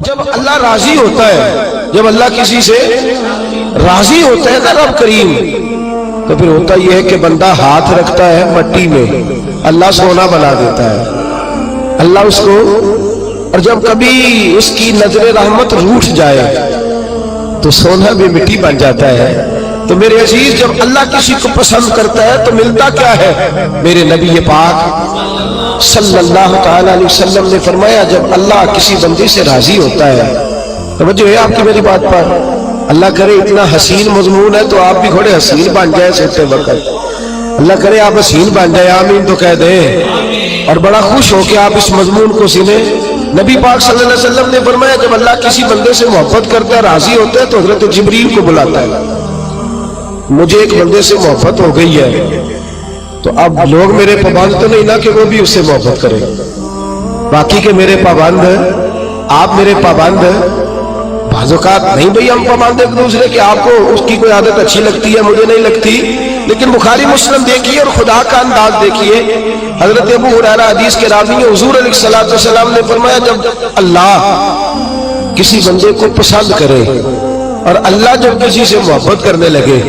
جب اللہ راضی ہوتا ہے، جب اللہ کسی سے راضی ہوتا ہے نا رب کریم، تو پھر ہوتا یہ ہے کہ بندہ ہاتھ رکھتا ہے مٹی میں، اللہ سونا بنا دیتا ہے اللہ اس کو. اور جب کبھی اس کی نظر رحمت روٹھ جائے تو سونا بھی مٹی بن جاتا ہے. تو میرے عزیز، جب اللہ کسی کو پسند کرتا ہے تو ملتا کیا ہے؟ میرے نبی پاک صلی اللہ تعالی علیہ وسلم نے فرمایا، جب اللہ کسی بندے سے راضی ہوتا ہے، توجہ ہے آپ کی میری بات پر، اللہ کرے اتنا حسین مضمون ہے تو آپ بھی تھوڑے حسین بن جائے سوتے وقت، اللہ کرے آپ حسین بن جائے، آمین تو کہہ دیں، اور بڑا خوش ہو کہ آپ اس مضمون کو سنیں. نبی پاک صلی اللہ علیہ وسلم نے فرمایا، جب اللہ کسی بندے سے محبت کرتا ہے، راضی ہوتا ہے، تو حضرت جبریل کو بلاتا ہے. مجھے ایک بندے سے محبت ہو گئی ہے، تو اب لوگ میرے پابند تو نہیں نا کہ وہ بھی اس سے محبت کرے، باقی کہ میرے پابند آپ میرے پابند، بعض اوقات نہیں بھئی ہم پابند ایک دوسرے کہ آپ کو اس کی کوئی عادت اچھی لگتی ہے مجھے نہیں لگتی، لیکن بخاری مسلم دیکھیے اور خدا کا انداز دیکھیے. حضرت ابو ہریرہ حدیث کے راوی ہیں، حضور علیہ السلام نے فرمایا، جب اللہ کسی بندے کو پسند کرے اور اللہ جب کسی سے محبت کرنے لگے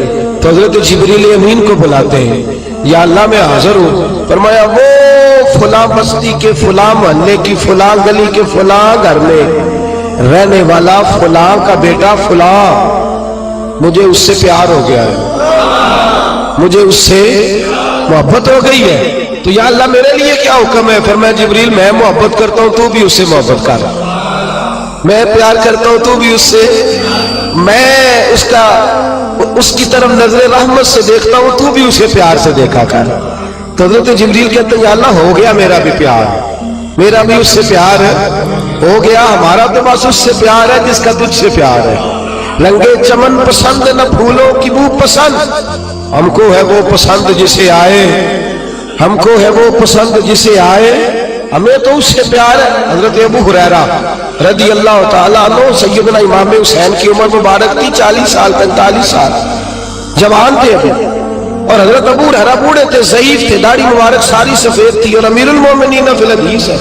تو حضرت جبریل امین کو بلاتے ہیں، یا اللہ میں حاضر ہوں. فرمایا، وہ فلاں بستی کے فلاں محلے کی فلاں گلی کے فلاں گھر میں رہنے والا فلاں کا بیٹا فلاں، مجھے اس سے پیار ہو گیا ہے، مجھے اس سے محبت ہو گئی ہے، تو یا اللہ میرے لیے کیا حکم ہے؟ فرمایا، جبریل میں محبت کرتا ہوں تو بھی اس سے محبت کر، میں پیار کرتا ہوں تو بھی اس سے، میں اس کی طرف نظر رحمت سے دیکھتا ہوں تو بھی اسے پیار سے دیکھا کر. تو حضرت جبریل کہتے ہیں، یا اللہ ہو گیا میرا بھی پیار، میرا بھی اس سے پیار ہو گیا، ہمارا تو بس اس سے پیار ہے جس کا تجھ سے پیار ہے. رنگے چمن پسند نہ پھولوں کی بو پسند، ہم کو ہے وہ پسند جسے آئے، ہم کو ہے وہ پسند جسے آئے، ہمیں تو اس سے پیار ہے. حضرت ابو ہریرہ رضی اللہ تعالیٰ عنہ، سیدنا امام حسین کی عمر مبارک تھی 40 سال 45 سال، جوان تھے ابھی، اور حضرت ابو ہریرہ بوڑھے تھے، ضعیف تھے، داڑھی مبارک ساری سفید تھی، اور امیر المومنین فی الحدیث ہے.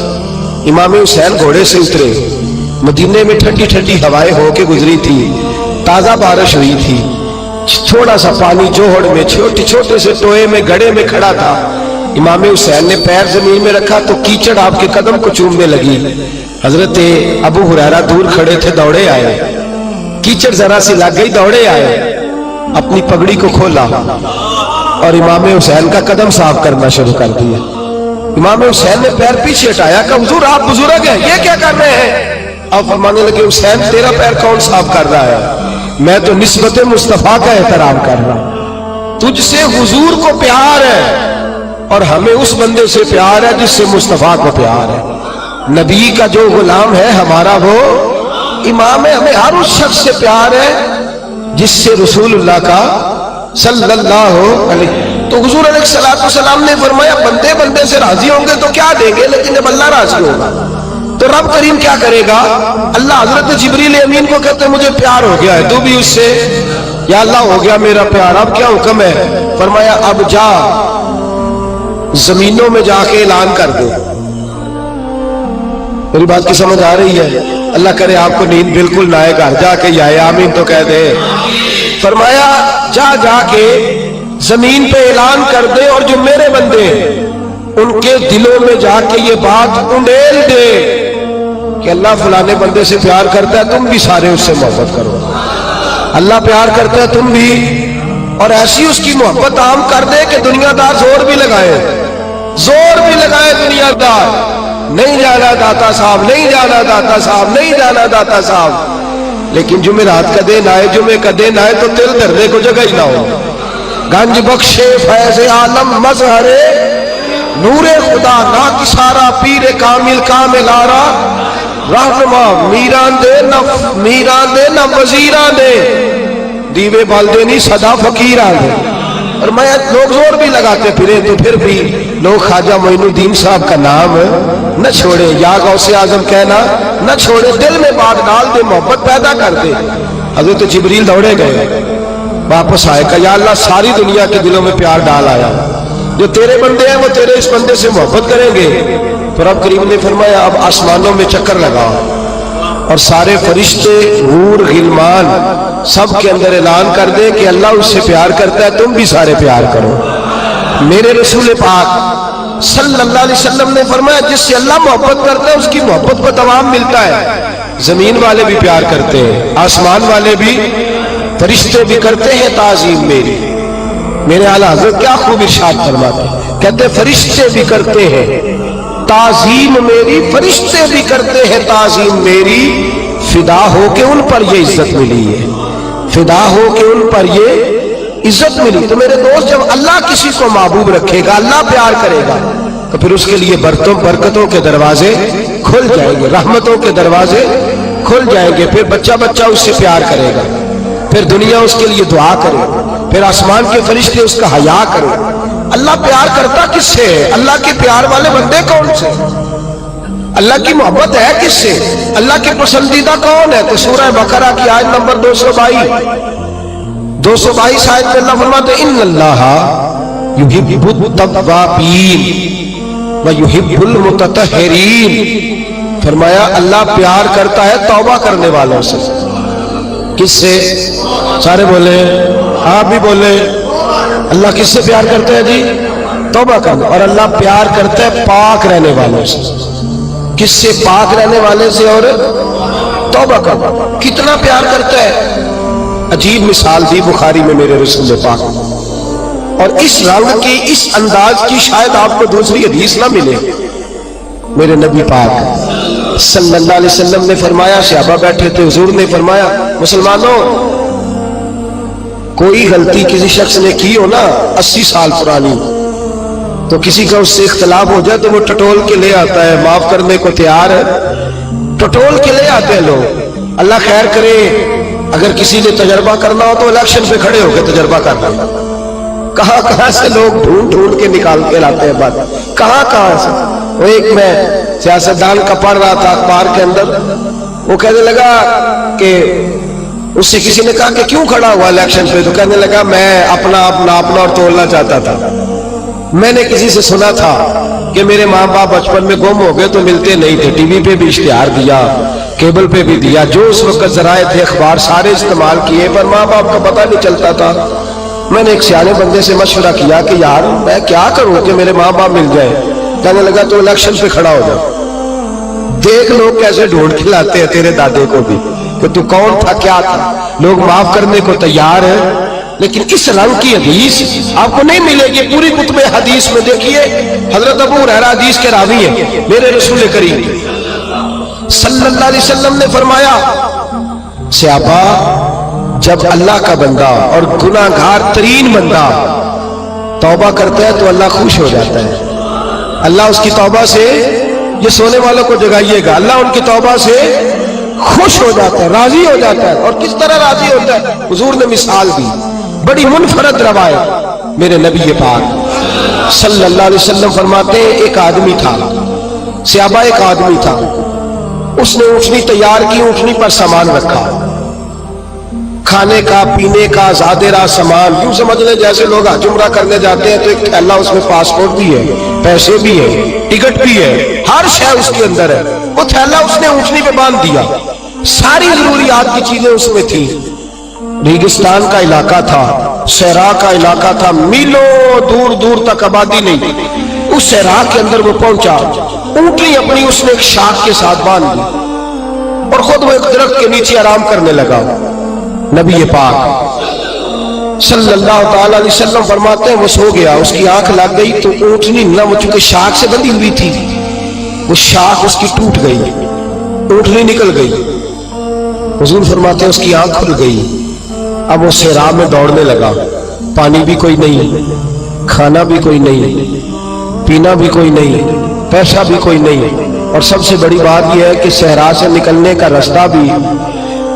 امام حسین گھوڑے سے اترے، مدینے میں ٹھنڈی ٹھنڈی ہوائیں ہو کے گزری تھی، تازہ بارش ہوئی تھی، تھوڑا سا پانی جوہڑ میں چھوٹے سے ٹوئے میں گڑھے میں کھڑا تھا. امام حسین نے پیر زمین میں رکھا تو کیچڑ آپ کے قدم کو چومنے لگی. حضرت ابو ہریرہ دور کھڑے تھے، دوڑے آئے، کیچڑ ذرا سی لگ گئی، دوڑے آئے، اپنی پگڑی کو کھولا اور امام حسین کا قدم صاف کرنا شروع کر دیا. امام حسین نے پیر پیچھے ہٹایا کہ حضور آپ بزرگ ہیں، یہ کیا کر رہے ہیں؟ اب فرمانے لگے، حسین تیرا پیر کون صاف کر رہا ہے؟ میں تو نسبت مصطفیٰ کا احترام کر رہا ہوں. تجھ سے حضور کو پیار ہے اور ہمیں اس بندے سے پیار ہے جس سے مصطفیٰ کو پیار ہے. نبی کا جو غلام ہے ہمارا وہ امام ہے. ہمیں ہر اس شخص سے پیار ہے جس سے رسول اللہ کا صلی اللہ علیہ. تو حضور علیہ السلام نے فرمایا، بندے بندے سے راضی ہوں گے تو کیا دیں گے، لیکن جب اللہ راضی ہوگا تو رب کریم کیا کرے گا؟ اللہ حضرت جبریل امین کو کہتے ہیں، مجھے پیار ہو گیا ہے تو بھی اس سے، یا اللہ ہو گیا میرا پیار، اب کیا حکم ہے؟ فرمایا، اب جا زمینوں میں جا کے اعلان کر دو. میری بات کی سمجھ آ رہی ہے؟ اللہ کرے آپ کو نیند بالکل نہ آئے، گھر جا کے یا آمین تو کہہ دے. فرمایا، جا کے زمین پہ اعلان کر دے، اور جو میرے بندے ان کے دلوں میں جا کے یہ بات انڈیل دے کہ اللہ فلانے بندے سے پیار کرتا ہے، تم بھی سارے اس سے محبت کرو، اللہ پیار کرتا ہے تم بھی، اور ایسی اس کی محبت عام کر دے کہ دنیا دار زور بھی لگائے دنیا دار، نہیں جانا داتا صاحب، نہیں جانا داتا صاحب، نہیں جانا داتا صاحب، لیکن جمعرات کا دن آئے، جمعے کا دن آئے تو دل دھرنے کو جگہ ہی نہ ہو. گنج بخشے فیض عالم مظہر نور خدا نا کسارا، پیر کامل کامل آرا، رہنما میران دے نہ وزیران دے، دیوے بالدے نہیں صدا فقیران دے. اور میں لوگ زور بھی لگاتے پھرے تو پھر بھی لوگ خواجہ معین الدین صاحب کا نام نہ چھوڑے، یا غوث اعظم کہنا نہ چھوڑے، دل میں بات ڈال دے، محبت پیدا کر دے. حضرت جبریل دوڑے گئے، واپس آئے، کہ یا اللہ ساری دنیا کے دلوں میں پیار ڈال آیا، جو تیرے بندے ہیں وہ تیرے اس بندے سے محبت کریں گے. تو رب کریم نے فرمایا، اب آسمانوں میں چکر لگاؤ اور سارے فرشتے حور غلمان سب کے اندر اعلان کر دے کہ اللہ اس سے پیار کرتا ہے، تم بھی سارے پیار کرو۔ میرے رسول پاک صلی اللہ علیہ وسلم نے فرمایا جس سے اللہ محبت کرتا ہے اس کی محبت کو دوام ملتا ہے۔ زمین والے بھی پیار کرتے ہیں، آسمان والے بھی، فرشتے بھی کرتے ہیں تعظیم میری۔ میرے اعلیٰ حضرت کیا خوب ارشاد فرماتے ہیں، کہتے ہیں فرشتے بھی کرتے ہیں تعظیم میری، فرشتے بھی کرتے ہیں تعظیم میری، فدا ہو کے ان پر یہ عزت ملی ہے، فدا ہو کے ان پر یہ عزت ملی۔ تو میرے دوست جب اللہ کسی کو محبوب رکھے گا، اللہ پیار کرے گا، تو پھر اس کے لیے برکتوں کے دروازے کھل جائیں گے، رحمتوں کے دروازے کھل جائیں گے، پھر بچہ بچہ اس سے پیار کرے گا، پھر دنیا اس کے لیے دعا کرے، پھر آسمان کے فرشتے اس کا حیا کرے۔ اللہ پیار کرتا کس سے ہے؟ اللہ کے پیار والے بندے کون سے؟ اللہ کی محبت ہے کس سے؟ اللہ کے پسندیدہ کون ہے؟ تو سورہ بقرہ کی آیت نمبر 222 آیت میں اللہ فرماتے ہیں ان اللہ یحب التوابین ویحب المتطہرین، فرمایا اللہ پیار کرتا ہے توبہ کرنے والوں سے۔ کس سے؟ سارے بولے، آپ بھی بولے، اللہ کس سے پیار کرتا ہے جی؟ توبہ کرنا۔ اور اللہ پیار کرتا ہے پاک رہنے والوں سے۔ کس سے؟ پاک رہنے والے سے اور توبہ کرنا۔ کتنا پیار کرتا ہے؟ عجیب مثال دی بخاری میں میرے رسول پاک، اور اس رنگ کی، اس انداز کی شاید آپ کو دوسری حدیث نہ ملے۔ میرے نبی پاک صلی اللہ علیہ وسلم نے فرمایا، صحابہ بیٹھے تھے، حضور نے فرمایا مسلمانوں کوئی غلطی کسی شخص نے کی ہو نا 80 سال پرانی، تو کسی کا اس سے اختلاف ہو جائے تو وہ ٹٹول کے لے آتا ہے، معاف کرنے کو تیار ہے، ٹٹول کے لے آتے ہیں لوگ۔ اللہ خیر کرے، اگر کسی نے تجربہ کرنا ہو تو الیکشن پہ کھڑے ہو کے تجربہ کرنا، کہاں کہاں سے لوگ ڈھونڈ کے نکال کے لاتے ہیں بات، کہاں سے۔ وہ ایک میں سیاستدان کا پڑھ رہا تھا اخبار کے اندر، وہ کہنے لگا کہ اس سے کسی نے کہا کہ کیوں کھڑا ہوا الیکشن پہ، تو کہنے لگا میں اپنا آپ ناپنا اور تولنا چاہتا تھا۔ میں نے کسی سے سنا تھا کہ میرے ماں باپ بچپن میں گم ہو گئے تو ملتے نہیں تھے، ٹی وی پہ بھی اشتہار دیا، کیبل پہ بھی دیا، جو اس وقت ذرائع تھے اخبار سارے استعمال کیے، پر ماں باپ کا پتہ نہیں چلتا تھا۔ میں نے ایک سیانے بندے سے مشورہ کیا کہ یار میں کیا کروں کہ میرے ماں باپ مل جائے۔ کہنے لگا تو الیکشن پہ کھڑا ہو جاؤ، دیکھ لوگ کیسے ڈھونڈ کے لاتے ہیں تیرے دادے کو بھی کہ تو کون تھا کیا تھا، لوگ معاف کرنے کو تیار ہیں۔ لیکن اس رنگ کی حدیث آپ کو نہیں ملے گی پوری کتب حدیث میں۔ دیکھیے حضرت ابو ہریرہ حدیث کے راوی ہیں، میرے رسول کریم صلی اللہ علیہ وسلم نے فرمایا صحابہ جب اللہ کا بندہ اور گناہگار ترین بندہ توبہ کرتا ہے تو اللہ خوش ہو جاتا ہے، اللہ اس کی توبہ سے، یہ سونے والوں کو جگائیے گا، اللہ ان کی توبہ سے خوش ہو جاتا ہے، راضی ہو جاتا ہے۔ اور کس طرح راضی ہوتا ہے؟ حضور نے مثال دی، بڑی منفرد روایت، میرے نبی پاک صلی اللہ علیہ وسلم فرماتے ہیں ایک آدمی تھا، صحابہ ایک آدمی تھا، اس نے اونٹنی تیار کی، اونٹنی پر سامان رکھا، کھانے کا پینے کا زیادہ راہ سامان، یوں سمجھ لیں جیسے لوگ حج عمرہ کرنے جاتے ہیں تو ایک تھیلا اس میں پاسپورٹ بھی ہے، پیسے بھی ہے، ٹکٹ بھی ہے، ہر شے اس کے اندر ہے۔ وہ تھیلا اس نے اونٹنی پہ باندھ دیا، ساری ضروریات کی چیزیں اس میں تھی۔ ریگستان کا علاقہ تھا، صحرا کا علاقہ تھا، میلوں دور دور تک آبادی نہیں تھی۔ اس صحرا کے اندر وہ پہنچا، اونٹنی اپنی اس نے ایک شاخ کے ساتھ باندھ دی اور خود وہ ایک درخت کے نیچے آرام کرنے لگا۔ نبی پاک صلی اللہ تعالی علیہ وسلم فرماتے ہیں وہ سو گیا، اس کی آنکھ لگ گئی تو اونٹنی نہ، وہ چونکہ شاخ سے بندھی ہوئی تھی، وہ شاخ اس کی ٹوٹ گئی، اونٹنی نکل گئی۔ حضور فرماتے ہیں اس کی آنکھ کھل گئی، اب وہ صحرا میں دوڑنے لگا، پانی بھی کوئی نہیں، کھانا بھی کوئی نہیں، پینا بھی کوئی نہیں، پیسہ بھی کوئی نہیں، اور سب سے بڑی بات یہ ہے کہ صحرا سے نکلنے کا راستہ بھی،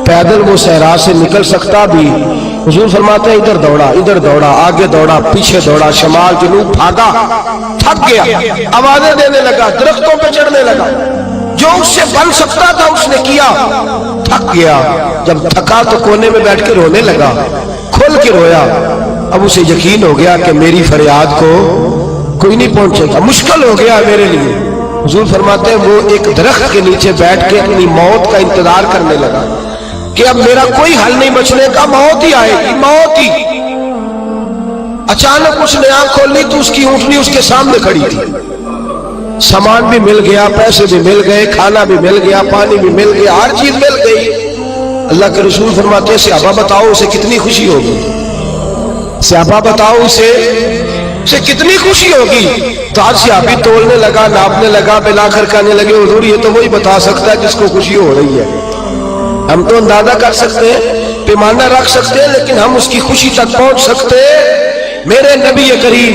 پیدل وہ صحرا سے نکل سکتا بھی۔ حضور فرماتے ہیں ادھر دوڑا، آگے دوڑا، پیچھے دوڑا، شمال جنوب بھاگا، تھک گیا، آوازیں دینے لگا، درختوں پہ چڑھنے لگا، جو اس سے بن سکتا تھا اس نے کیا، تھک گیا۔ جب تھکا تو کونے میں بیٹھ کے رونے لگا، کھول کے رویا۔ اب اسے یقین ہو گیا کہ میری فریاد کو کوئی نہیں پہنچے گا، مشکل ہو گیا میرے لیے، हुजूर फरमाते हैं वो एक दरख्त के नीचे बैठ के अपनी मौत का इंतजार करने लगा कि अब मेरा कोई हल नहीं बचने का, मौत ही आएगी, मौत ही। अचानक उसने आंख खोली तो उसकी ऊँटनी उसके सामने खड़ी थी। सामान भी मिल गया, पैसे भी मिल गए, खाना भी मिल गया, पानी भी मिल गया, हर चीज मिल गई। अल्लाह के रसूल फरमाते हैं सहाबा बताओ उसे कितनी खुशी होगी, सहाबा बताओ उसे कितनी खुशी होगी। तो आज सहाबी तोलने लगा, नापने लगा, मिलाकर कहने लगे हुजूर ये तो वही बता सकता है जिसको खुशी हो रही है। हम तो अंदाजा कर सकते हैं, पैमाना रख सकते हैं, लेकिन हम उसकी खुशी तक पहुंच सकते हैं। मेरे नबी करीम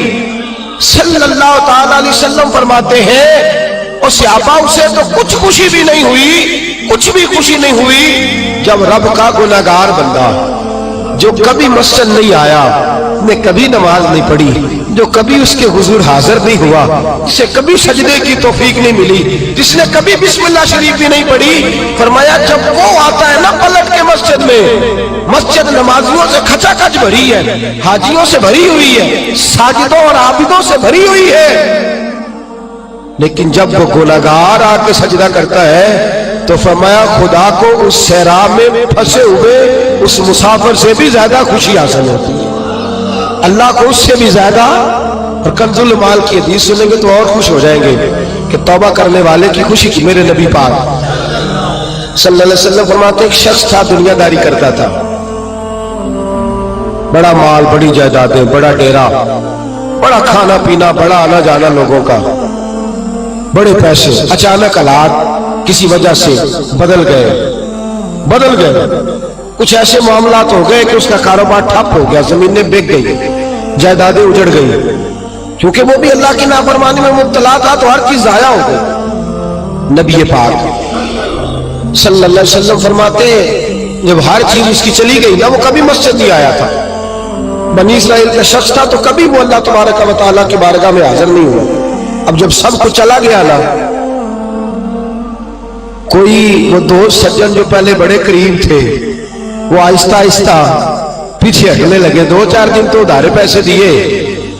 सल्लल्लाहु ताला अलैहि वसल्लम फरमाते हैं और सहाबा उसे तो कुछ खुशी भी नहीं हुई, कुछ भी खुशी नहीं हुई जब रब का गुनहगार बंदा जो कभी मस्जिद नहीं आया, ने कभी नमाज नहीं पढ़ी, जो कभी उसके हुजूर हाजिर नहीं हुआ, जिसे कभी सजदे की तौफीक नहीं मिली, जिसने कभी बिस्मिल्लाह शरीफ भी नहीं पढ़ी, फरमाया जब वो आता है ना पलट के मस्जिद में, मस्जिद नमाजियों से खचाखच भरी है, हाजियों से भरी हुई है, साजिदों और आबिदों से भरी हुई है, लेकिन जब वो गुनहगार आके सजदा करता है तो फरमाया खुदा को उस सैराब में फंसे हुए उस मुसाफिर से भी ज्यादा खुशी हासिल होती है, अल्लाह को उससे भी ज्यादा। और कंजुल माल की हदीस सुनेंगे तो और खुश हो जाएंगे कि तौबा करने वाले की खुशी की। मेरे नबी पाक सल्लल्लाहु अलैहि वसल्लम फरमाते एक शख्स था, दुनियादारी करता था, बड़ा माल, बड़ी जायदादें, बड़ा डेरा, बड़ा खाना पीना, बड़ा आना जाना लोगों का, बड़े पैसे। अचानक हालात किसी वजह से बदल गए, कुछ ऐसे मामलात हो गए कि उसका कारोबार ठप हो गया, जमीनें बिक गई, जायदादें उजड़ गई, क्योंकि वो भी अल्लाह की नाफरमानी में मुब्तला था तो हर चीज जाया हो गई। नबी पाक सल्लल्लाहु अलैहि वसल्लम फरमाते जब हर चीज उसकी चली गई ना, वो कभी मस्जिद नहीं आया था, बनी इस्राइल का शख्स था, तो कभी वो अल्लाह तबारक व तआला की बारगाह में हाजिर नहीं हुआ। अब जब सब कुछ चला गया ना, कोई वो दोस्त सज्जन जो पहले बड़े करीब थे वो आहिस्ता आहिस्ता पीछे हटने लगे। 2-4 दिन तो उधारे पैसे दिए,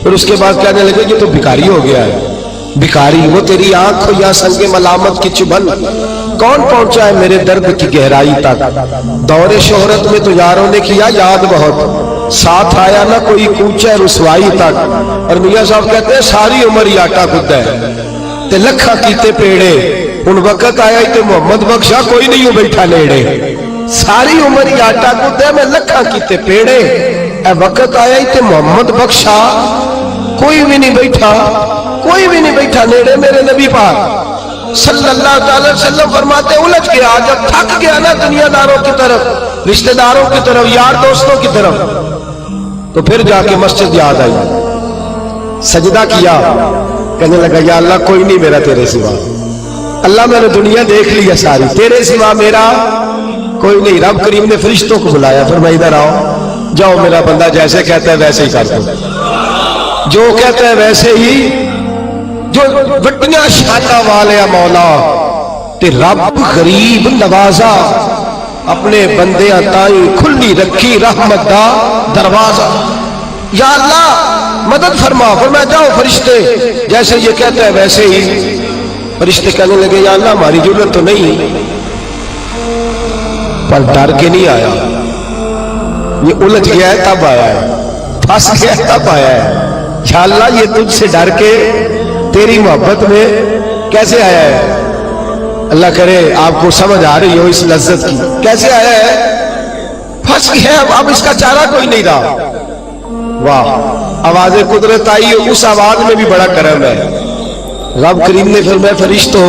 फिर उसके बाद कहने लगे कि तो भिखारी हो गया है, भिखारी। वो तेरी आंख को या संगे मलामत की चुभन कौन पहुंचा है मेरे दर्द की गहराई तक। दौरे शोहरत में तो यारों ने किया याद बहुत, साथ आया ना कोई कूचा रुसवाई तक। और मियां साहब कहते हैं सारी उम्र ही आटा खुद है ते लखा कीते पेड़े, उन वक्त आया ते मोहम्मद बख्शा कोई नहीं हो बैठा नेड़े। सारी उम्र ही आटा खुद है, मैं लखा कीते पेड़े, ए वक्त आया ते मोहम्मद बख्शा कोई भी नहीं बैठा, कोई भी नहीं बैठा नेड़े। मेरे नबी पाक सल्लल्लाहु अलैहि वसल्लम फरमाते उलझ गया, जब थक गया ना दुनियादारों की तरफ, रिश्तेदारों की तरफ, यार दोस्तों की तरफ, तो फिर जाके मस्जिद याद आई, सजदा किया, कहने लगा या अल्लाह कोई नहीं मेरा तेरे सिवा, अल्लाह मैंने दुनिया देख ली है सारी, तेरे सिवा मेरा कोई नहीं। रब करीम ने फरिश्तों को बुलाया, फिर मैं इधर आओ, जाओ मेरा बंदा जैसे कहता है वैसे ही कर दो, जो कहता है वैसे ही, जो वड्डियां शाना वाले मौला ते रब गरीब नवाजा, अपने बंदे ताई खुली रखी रहमत दा दरवाजा। या अल्लाह मदद फरमा, फरमाया जाओ फरिश्ते जैसे ये कहता है वैसे ही। फरिश्ते कहने लगे या अल्लाह हमारी जरूरत तो नहीं, पर डर के नहीं आया, ये उलझ गया है तब आया है, फंस गया है तब आया है। या अल्लाह ये तुझसे डर के तेरी मोहब्बत में कैसे आया है। अल्लाह करे आपको समझ आ रही हो इस लज्जत की, कैसे आया है, फंस गया, अब इसका चारा कोई नहीं रहा। वाह, आवाज़ कुदरत आई, उस आवाज में भी बड़ा करम है। रब करीम ने फरमाया फरिश्तों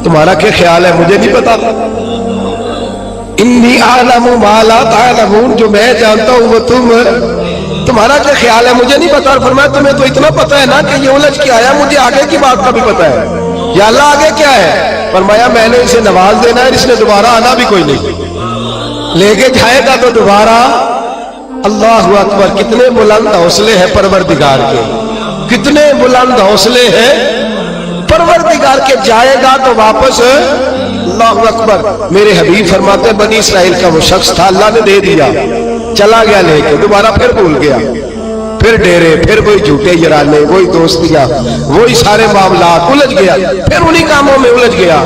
तुम्हारा क्या ख्याल है, मुझे नहीं पता, इन्नी आलमु मा ला तालमून, जो मैं जानता हूं वो तुम्हारा क्या ख्याल है, मुझे नहीं पता। फरमाया तुम्हें तो इतना पता है ना कि ये उलझ के आया, मुझे आगे की बात का भी पता है। या अल्लाह आगे क्या है। फरमाया मैंने इसे नवाज देना है, इसने दोबारा आना भी कोई नहीं, लेके जाएगा तो दोबारा। अल्लाह अकबर, कितने बुलंद हौसले हैं परवरदिगार के, कितने बुलंद हौसले हैं परवरदिगार के। जाएगा तो वापस, अल्लाह अकबर। मेरे हबीब फरमाते बनी इसराइल का वो शख्स था, अल्लाह ने दे दिया, चला गया लेके, दोबारा फिर भूल गया, پھر ڈیرے، پھر وہی جھوٹے یارانے، وہی دوستیاں، وہی سارے معاملات، الجھ گیا، پھر انہی کاموں میں الجھ گیا۔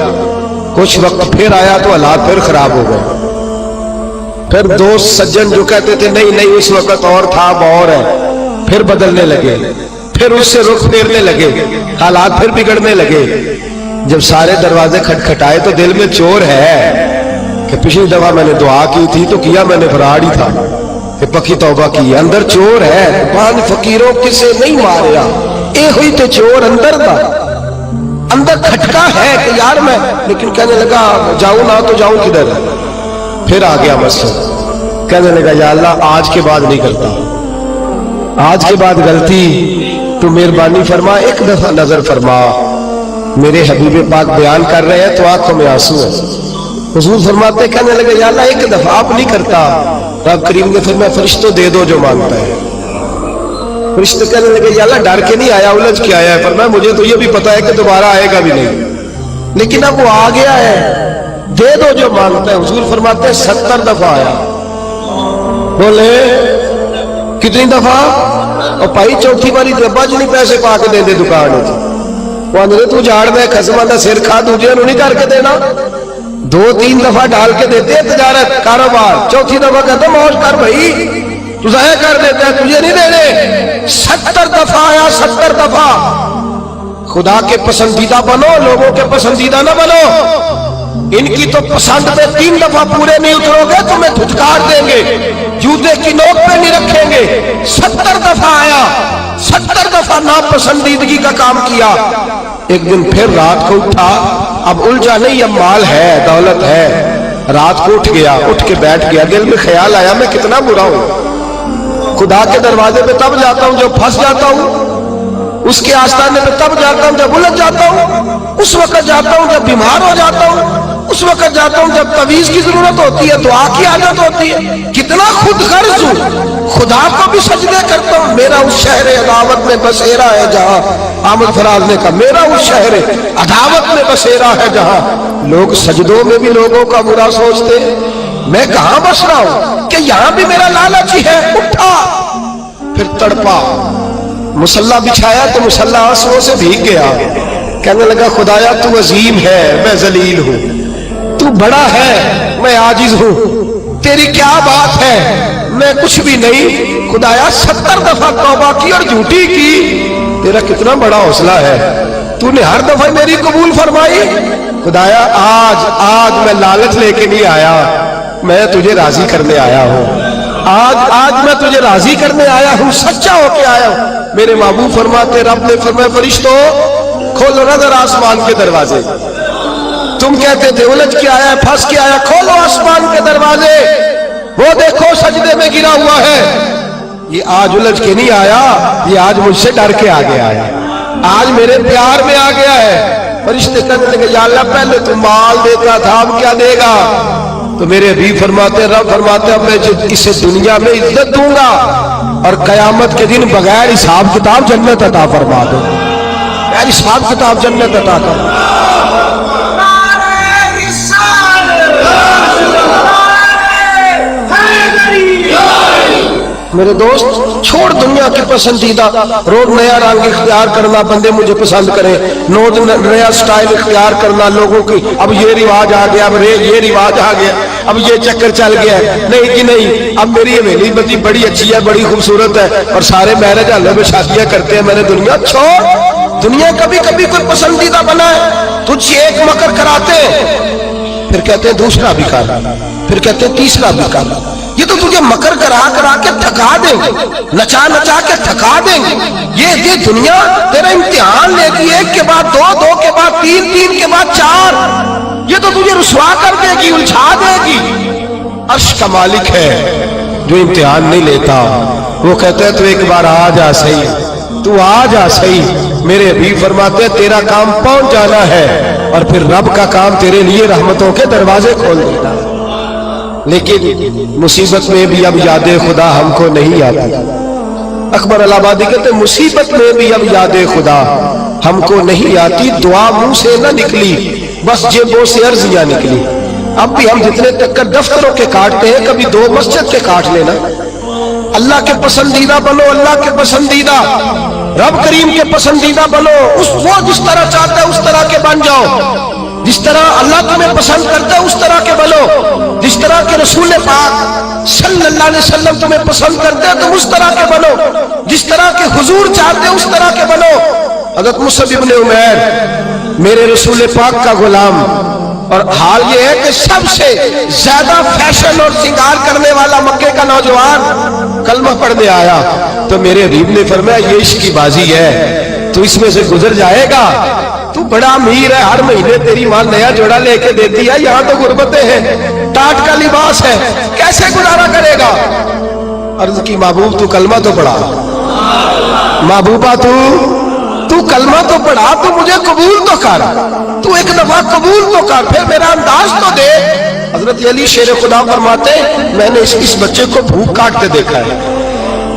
کچھ وقت پھر آیا تو حالات پھر خراب ہو گئے۔ پھر دوست سجن جو کہتے تھے نہیں نہیں اس وقت اور تھا اب اور ہے، پھر بدلنے لگے، پھر اس سے رخ پھیرنے لگے، حالات پھر بگڑنے لگے۔ جب سارے دروازے کھٹکھٹائے تو دل میں چور ہے کہ پچھلی دفعہ میں نے دعا کی تھی تو کیا میں نے فراڈ ہی تھا کہ پکی توبہ کی، اندر چور ہے۔ پانچ فقیروں کسے نہیں ماریا، اے ہوئی تو چور اندر دا، اندر کھٹکا ہے کہ یار میں، لیکن کہنے لگا جاؤں نہ تو جاؤں کدھر۔ پھر آ گیا مسجد، کہنے لگا یا اللہ آج کے بعد نہیں کرتا، آج کے بعد غلطی تو مہربانی فرما، ایک دفعہ نظر فرما۔ میرے حبیب پاک بیان کر رہے ہیں تو آنکھوں میں آنسو ہے۔ حضور فرماتے کہنے لگے یا اللہ ایک دفعہ آپ نہیں کرتا۔ رب کریم نے فرمایا فرشتوں دے دو جو مانگتا ہے۔ فرشتے کہنے لگے یا اللہ ڈر کے نہیں آیا، الجھ کے آیا ہے۔ فرمایا مجھے تو یہ بھی پتا ہے کہ دوبارہ آئے گا بھی نہیں، لیکن اب وہ آ گیا ہے، دے دو جو مانگتا ہے۔ حضور فرماتے ہیں 70 دفعہ آیا۔ بولے کتنی دفعہ؟ اور بھائی چوتھی باری ڈبا جو نہیں پیسے پا کے دے دے دکان ہے، وہ اندر تو جھاڑ دے خسمہ دا سر کھا دوجے انہوں نہیں کر کے دینا۔ 2-3 دفعہ ڈال کے دیتے ہیں تجارت کاروبار، چوتھی دفعہ کہتے ہیں موج کر بھائی تو ضائع کر دیتے ہیں، تجھے نہیں دینے۔ 70 دفعہ آیا، 70 دفعہ۔ خدا کے پسندیدہ بنو، لوگوں کے پسندیدہ نہ بنو۔ ان کی تو پسند پہ 3 دفعہ پورے نہیں اترو گے تمہیں دھتکار دیں گے، جوتے کی نوک پہ نہیں رکھیں گے۔ 70 دفعہ آیا، 70 دفعہ ناپسندیدگی کا کام کیا۔ ایک دن پھر رات کو اٹھا، اب الجھا نہیں، اب مال ہے، دولت ہے۔ رات کو اٹھ گیا، اٹھ کے بیٹھ گیا، دل میں خیال آیا میں کتنا برا ہوں، خدا کے دروازے پہ تب جاتا ہوں جب پھنس جاتا ہوں، اس کے آستانے پہ تب جاتا ہوں جب الجھ جاتا ہوں، اس وقت جاتا ہوں جب بیمار ہو جاتا ہوں، اس وقت جاتا ہوں جب تعویذ کی ضرورت ہوتی ہے، دعا کی حاجت ہوتی ہے۔ کتنا خود غرض ہوں، خدا کو بھی سجدے کرتا ہوں۔ میرا اس شہر عداوت میں بسیرا ہے جہاں، احمد فراز نے کہا میرا اس شہر عداوت میں بسیرا ہے جہاں، لوگ سجدوں میں بھی لوگوں کا برا سوچتے، میں کہاں بس رہا ہوں کہ یہاں بھی میرا لالچ ہی ہے۔ اٹھا، پھر تڑپا، مصلی بچھایا تو مصلی آنسوؤں سے بھیگ گیا۔ کہنے لگا خدایا تو عظیم ہے، میں ذلیل ہوں، تو بڑا ہے، میں عاجز ہوں، تیری کیا بات ہے، میں کچھ بھی نہیں۔ خدایا 70 دفعہ توبہ کی اور جھوٹی کی، تیرا کتنا بڑا حوصلہ ہے، تو نے ہر دفعہ میری قبول فرمائی۔ خدایا آج میں لالچ لے کے نہیں آیا، میں تجھے راضی کرنے آیا ہوں، آج میں تجھے راضی کرنے آیا ہوں، سچا ہو کے آیا ہوں۔ میرے محبوب فرماتے رب نے فرمایا فرشتوں کھولو نظر آسمان کے دروازے، تم کہتے تھے الجھ کے آیا، پھنس کے آیا، کھولو آسمان کے دروازے، وہ دیکھو سجدے میں گرا ہوا ہے۔ یہ آج الجھ کے نہیں آیا، یہ آج مجھ سے ڈر کے آ گیا ہے، آج میرے پیار میں آ گیا ہے۔ فرشتے کہنے لگے یا اللہ پہلے تو مال دیتا تھا، اب کیا دے گا؟ تو میرے بھی فرماتے رب فرماتے اب میں اسے دنیا میں عزت دوں گا اور قیامت کے دن بغیر حساب کتاب جنت عطا فرما دوں، بغیر حساب کتاب جنت عطا کر۔ میرے دوست چھوڑ دنیا کی پسندیدہ، روز نیا رنگ اختیار کرنا، بندے مجھے پسند کریں، نیا سٹائل اختیار کرنا لوگوں کی، اب یہ رواج آ گیا، اب یہ رواج آ گیا، اب یہ چکر چل گیا ہے، نہیں جی نہیں، اب میری حویلی بتی بڑی اچھی ہے، بڑی خوبصورت ہے اور سارے میرج ہالوں میں شادیاں کرتے ہیں، میں نے دنیا چھوڑ، دنیا کبھی کبھی کوئی پسندیدہ بنا ہے، تجھ سے ایک مکر کراتے پھر کہتے ہیں دوسرا بھی کر، پھر کہتے ہیں تیسرا بھی کر، یہ تو تجھے مکر کرا کے تھکا دیں گے، نچا کے تھکا دیں گے۔ یہ دنیا تیرا امتحان لیتی ہے، ایک کے بعد دو کے بعد تین کے بعد 4، یہ تو تجھے رسوا کر دے گی، الجھا دے گی۔ عرش کا مالک ہے جو امتحان نہیں لیتا، وہ کہتے ہیں تو ایک بار آ جا صحیح، تو آ جا صحیح۔ میرے بھی فرماتے ہیں تیرا کام پہنچ جانا ہے اور پھر رب کا کام تیرے لیے رحمتوں کے دروازے کھول دینا۔ لیکن مصیبت میں بھی اب یاد خدا ہم کو نہیں آتی۔ اکبر الہ آبادی کہتے مصیبت میں بھی اب یاد خدا ہم کو نہیں آتی، دعا منہ سے نہ نکلی، بس جیبوں سے عرضیاں نکلی۔ اب بھی ہم جتنے چکر دفتروں کے کاٹتے ہیں، کبھی 2 مسجد کے کاٹ لینا، अल्लाह के पसंदीदा बनो, अल्लाह के पसंदीदा, रब करीम के पसंदीदा बनो। वो जिस तरह चाहते हैं उस तरह के बन जाओ। जिस तरह अल्लाह तुम्हें पसंद करता है उस तरह के बनो। जिस तरह के रसूल पाक सल्लल्लाहु अलैहि वसल्लम तुम्हें पसंद करते हैं तुम उस तरह के बनो। जिस तरह के हुजूर चाहते हैं उस तरह के बनो। हज़रत मुसअब इब्न उमैर मेरे रसूल पाक का गुलाम, और हाल ये है कि सबसे ज्यादा फैशन और श्रृंगार करने वाला मक्के का नौजवान कलमा पढ़ने आया तो मेरे हबीब ने फरमाया ये इश्क की बाजी है, तू इसमें से गुजर जाएगा। तू बड़ा अमीर है, हर महीने तेरी मां नया जोड़ा लेके देती है, यहाँ तो गुर्बतें हैं, टाट का लिबास है, कैसे गुजारा करेगा। अर्ज की महबूब तू कलमा तो पढ़ा, महबूबा तू कलमा तो पढ़ा, तू मुझे कबूल तो कर, तू एक दफा कबूल तो कर, फिर मेरा अंदाज तो दे। हजरत अली शेर खुदा फरमाते मैंने इस बच्चे को भूख काटते देखा है,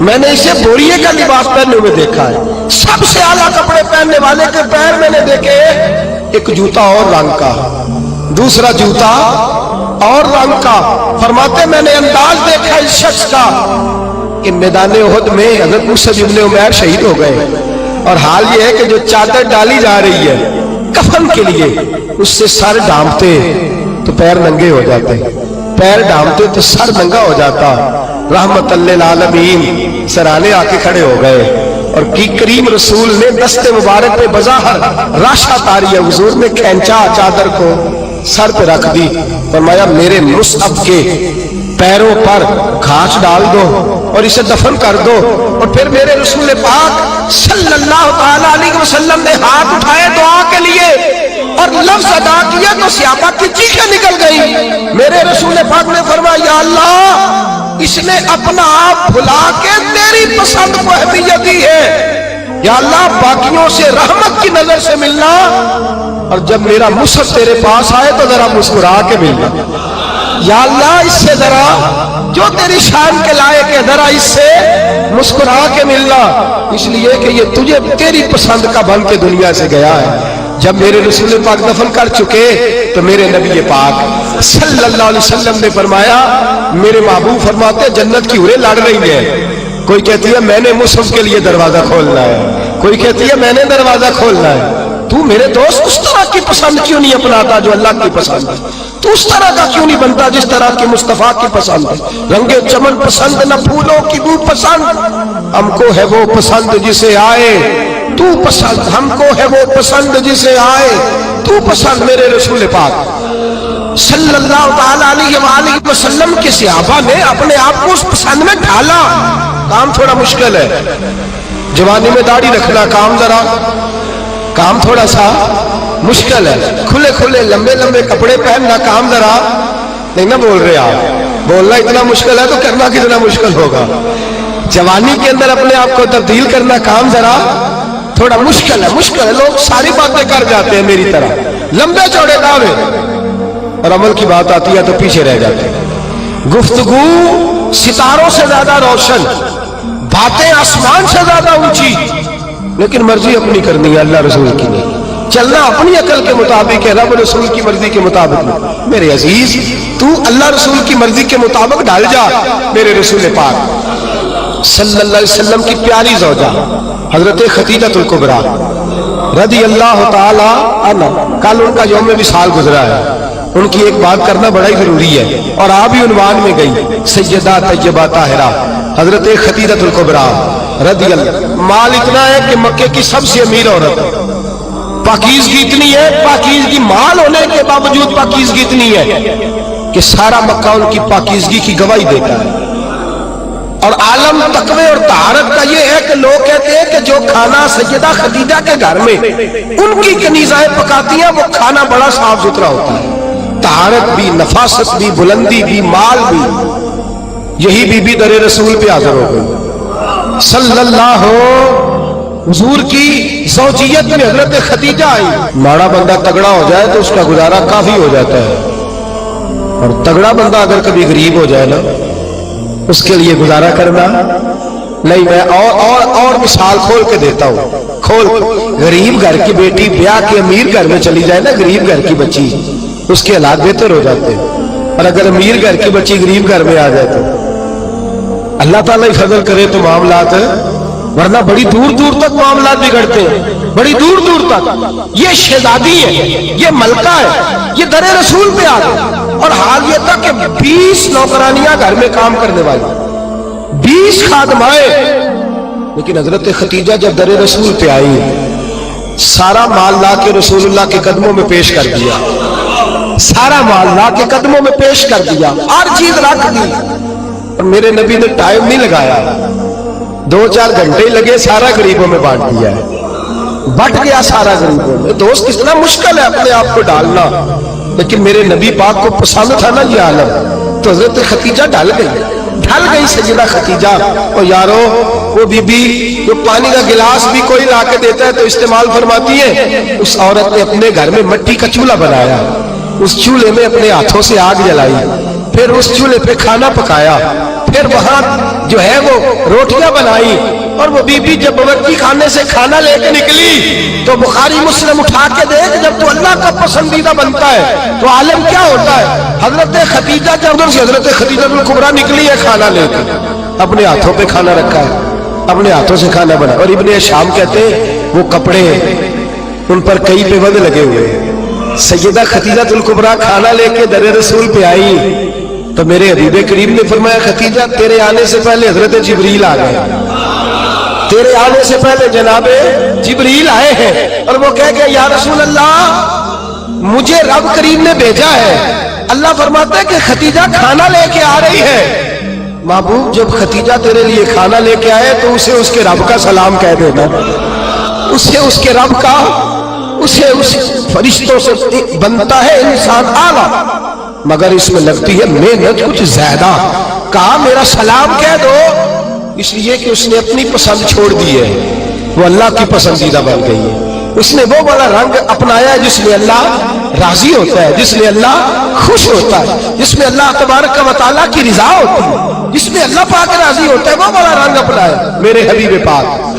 मैंने इसे बोरिये का लिबास पहने हुए देखा है, सबसे आला कपड़े पहनने वाले के पैर मैंने देखे, एक जूता और रंग का, दूसरा जूता और रंग का। फरमाते मैंने अंदाज देखा इस शख्स का कि मैदान उहद में हजरत मुसअब इब्न उमैर शहीद हो गए, और हाल ये है कि जो चादर डाली जा रही है कफन के लिए, उससे सर ढांपते तो पैर नंगे हो जाते, पैर ढांपते तो सर नंगा हो जाता। रहमतल लिल आलमीन सराने आके खड़े हो गए, और की करीम रसूल ने दस्ते मुबारक पे बज़ाहर राशा तारी है, हुजूर ने खींचा चादर को सर पे रख दी, फरमाया मेरे मुसअब के पैरों पर घास डाल दो और इसे दफन कर दो। और फिर मेरे रसूल पाक सल्लल्लाहु अलैहि वसल्लम ने हाथ उठाए दुआ के लिए और लफ्ज अदा किया तो सहाबा की चीखें निकल गई। मेरे रसूल पाक ने फरमाया या अल्लाह इसने अपना आप भुला के तेरी पसंद को अहमियत दी है, या अल्लाह बाकियों से रहमत की नजर से मिलना, और जब मेरा मुसअब तेरे पास आए तो जरा मुस्कुरा के मिलना। या अल्लाह इससे जरा जो तेरी शान के लायक है जरा इससे मुस्कुरा के मिलना, इसलिए कि ये तुझे तेरी पसंद का बन के दुनिया से गया है। जब मेरे रसूल पाक दफन कर चुके तो मेरे नबी पाक सल्लल्लाहु अलैहि वसल्लम ने फरमाया, मेरे महबूब फरमाते जन्नत की हुरें लड़ रही है, कोई कहती है मैंने मुसअब के लिए दरवाजा खोलना है, कोई कहती है मैंने दरवाजा खोलना है। तू मेरे दोस्त उस तरह की पसंद क्यों नहीं अपनाता जो अल्लाह की पसंद है? तू उस तरह का क्यों नहीं बनता जिस तरह की मुस्तफा की पसंद है? रंगे चमन पसंद न फूलों की बू पसंद, हमको है वो पसंद जिसे आए तू पसंद, हमको है वो पसंद जिसे आए तू पसंद। मेरे रसूल पाक सल्लल्लाहु अलैहि वसल्लम के सहाबा ने अपने आप को उस पसंद में ढाला। काम थोड़ा मुश्किल है, जवानी में दाढ़ी रखना काम थोड़ा सा मुश्किल है, खुले खुले लंबे लंबे कपड़े पहनना काम जरा नहीं ना बोल रहे आप, बोलना इतना मुश्किल है तो करना कितना मुश्किल होगा। जवानी के अंदर अपने आप को तब्दील करना काम जरा थोड़ा मुश्किल है। लोग सारी बातें कर जाते हैं मेरी तरह, लंबे चौड़े दावे, और अमल की बात आती है तो पीछे रह जाते हैं। गुफ्तगू सितारों से ज्यादा रोशन, बातें आसमान से ज्यादा ऊंची, लेकिन मर्जी अपनी करनी है, अल्लाह रसूल की नहीं। चलना अपनी अकल के मुताबिक है, रब रसूल की मर्जी के मुताबिक नहीं। मेरे अजीज तू अल्लाह रसूल की मर्जी के मुताबिक ढल जा। मेरे रसूल पाक सल्लल्लाहु अलैहि वसल्लम की प्यारी ज़ौजा हजरत खदीजतुल कुबरा रज़ी अल्लाह ताला अन्हा, कल उनका यौम विसाल गुजरा है, उनकी एक बात करना बड़ा ही जरूरी है, और आप भी उन्वान में गई सैयदा तैयबा ताहिरा हजरत खदीजतुल कुबरा रज़ी अल्लाह। माल इतना है कि मक्के की सबसे अमीर औरत, पाकीज़गी इतनी है, पाकीज़गी माल होने के बावजूद पाकीज़गी इतनी है कि सारा मक्का उनकी पाकीज़गी की गवाही देता है। और आलम तकवे और तहारत का ये है कि लोग कहते हैं कि जो खाना सैयदा खदीजा के घर में उनकी कनीज़ाएं पकाती हैं वो खाना बड़ा साफ सुथरा होता है, तहारत भी, नफासत भी, बुलंदी भी, माल भी। यही बीबी दरे रसूल पे हाजिर हो गई सल्लल्लाहु, हुजूर की ज़ौजियत में हजरत खदीजा आई। माड़ा बंदा तगड़ा हो जाए तो उसका गुजारा काफी हो जाता है, और तगड़ा बंदा अगर कभी गरीब हो जाए ना उसके लिए गुजारा करना नहीं। मैं और मिसाल खोल के देता हूँ, खोल। गरीब घर की बेटी ब्याह के अमीर घर में चली जाए ना, गरीब घर की बच्ची, उसके हालात बेहतर हो जाते हैं। और अगर अमीर घर की बच्ची गरीब घर में आ जाए तो اللہ ताला ही फजल करे तो मामलात, वरना बड़ी दूर दूर तक मामलात बिगड़ते हैं, बड़ी दूर दूर तक। ये शहजादी है, ये मलका है, ये दरे रसूल पे आ गए। और हाल ये था कि 20 नौकरानियां घर में काम करने वाली, 20 खादमाएं। लेकिन हजरत खतीजा जब दरे रसूल पे आई, सारा माल ला के रसूलुल्लाह के कदमों में पेश कर दिया, सारा माल ला के कदमों में पेश कर दिया, हर चीज रख दी। और मेरे नबी ने टाइम नहीं लगाया, 2-4 घंटे लगे, सारा गरीबों में बांट दिया है, बट गया सारा गरीबों में। दोस्त कितना मुश्किल है अपने आप को डालना, लेकिन मेरे नबी पाक को पसंद था ना ये आलम, तो हजरत खतीजा ढल गई सैयदा खतीजा। और यारो वो बीबी जो पानी का गिलास भी कोई ला के देता है तो इस्तेमाल फरमाती है, उस औरत ने अपने घर में मिट्टी का चूल्हा बनाया, उस चूल्हे में अपने हाथों से आग जलाई, फिर उस चूल्हे पे खाना पकाया, फिर वहां जो है वो रोटियां बनाई। और वो बीबी जब बवर्ची खाने से खाना लेके निकली तो बुखारी मुस्लिम उठा के देख, जब तो अल्लाह का पसंदीदा बनता है तो आलम क्या होता है। हजरत खतीजा जब उधर से हजरत खतीजा कुबरा निकली है खाना लेके, अपने हाथों पे खाना रखा है, अपने हाथों से खाना बना। और इब्ने शाम कहते वो कपड़े उन पर कई पेबंद लगे हुए। सैयदा खतीजा कुबरा खाना लेके दरे रसूल पे आई तो मेरे हबीब करीम ने फरमाया, खतीजा तेरे आने से पहले हजरत जिब्रील आ गए, तेरे आने से पहले जनाबे जिब्रील आए हैं। और वो कह गए, या रसूल अल्लाह मुझे रब करीम ने भेजा है। अल्लाह फरमाता है कि खतीजा खाना लेके आ रही है। महबूब जब खतीजा तेरे लिए खाना लेके आए तो उसे उसके रब का सलाम कह देना, उसे उसके रब का, उसे उस फरिश्तों से बनता है इंसान आला, मगर इसमें लगती है मेहनत कुछ ज्यादा। कहा मेरा सलाम कह दो, इसलिए कि उसने अपनी पसंद छोड़ दी है, वो अल्लाह की पसंदीदा बन गई है। उसने वो वाला रंग अपनाया है जिसमें अल्लाह राजी होता है, जिसमें अल्लाह खुश होता है, जिसमें अल्लाह तबारक व तआला की रिजा होती है, जिसमें अल्लाह पाक राजी होता है, वो वाला रंग अपनाया मेरे हबीब पाक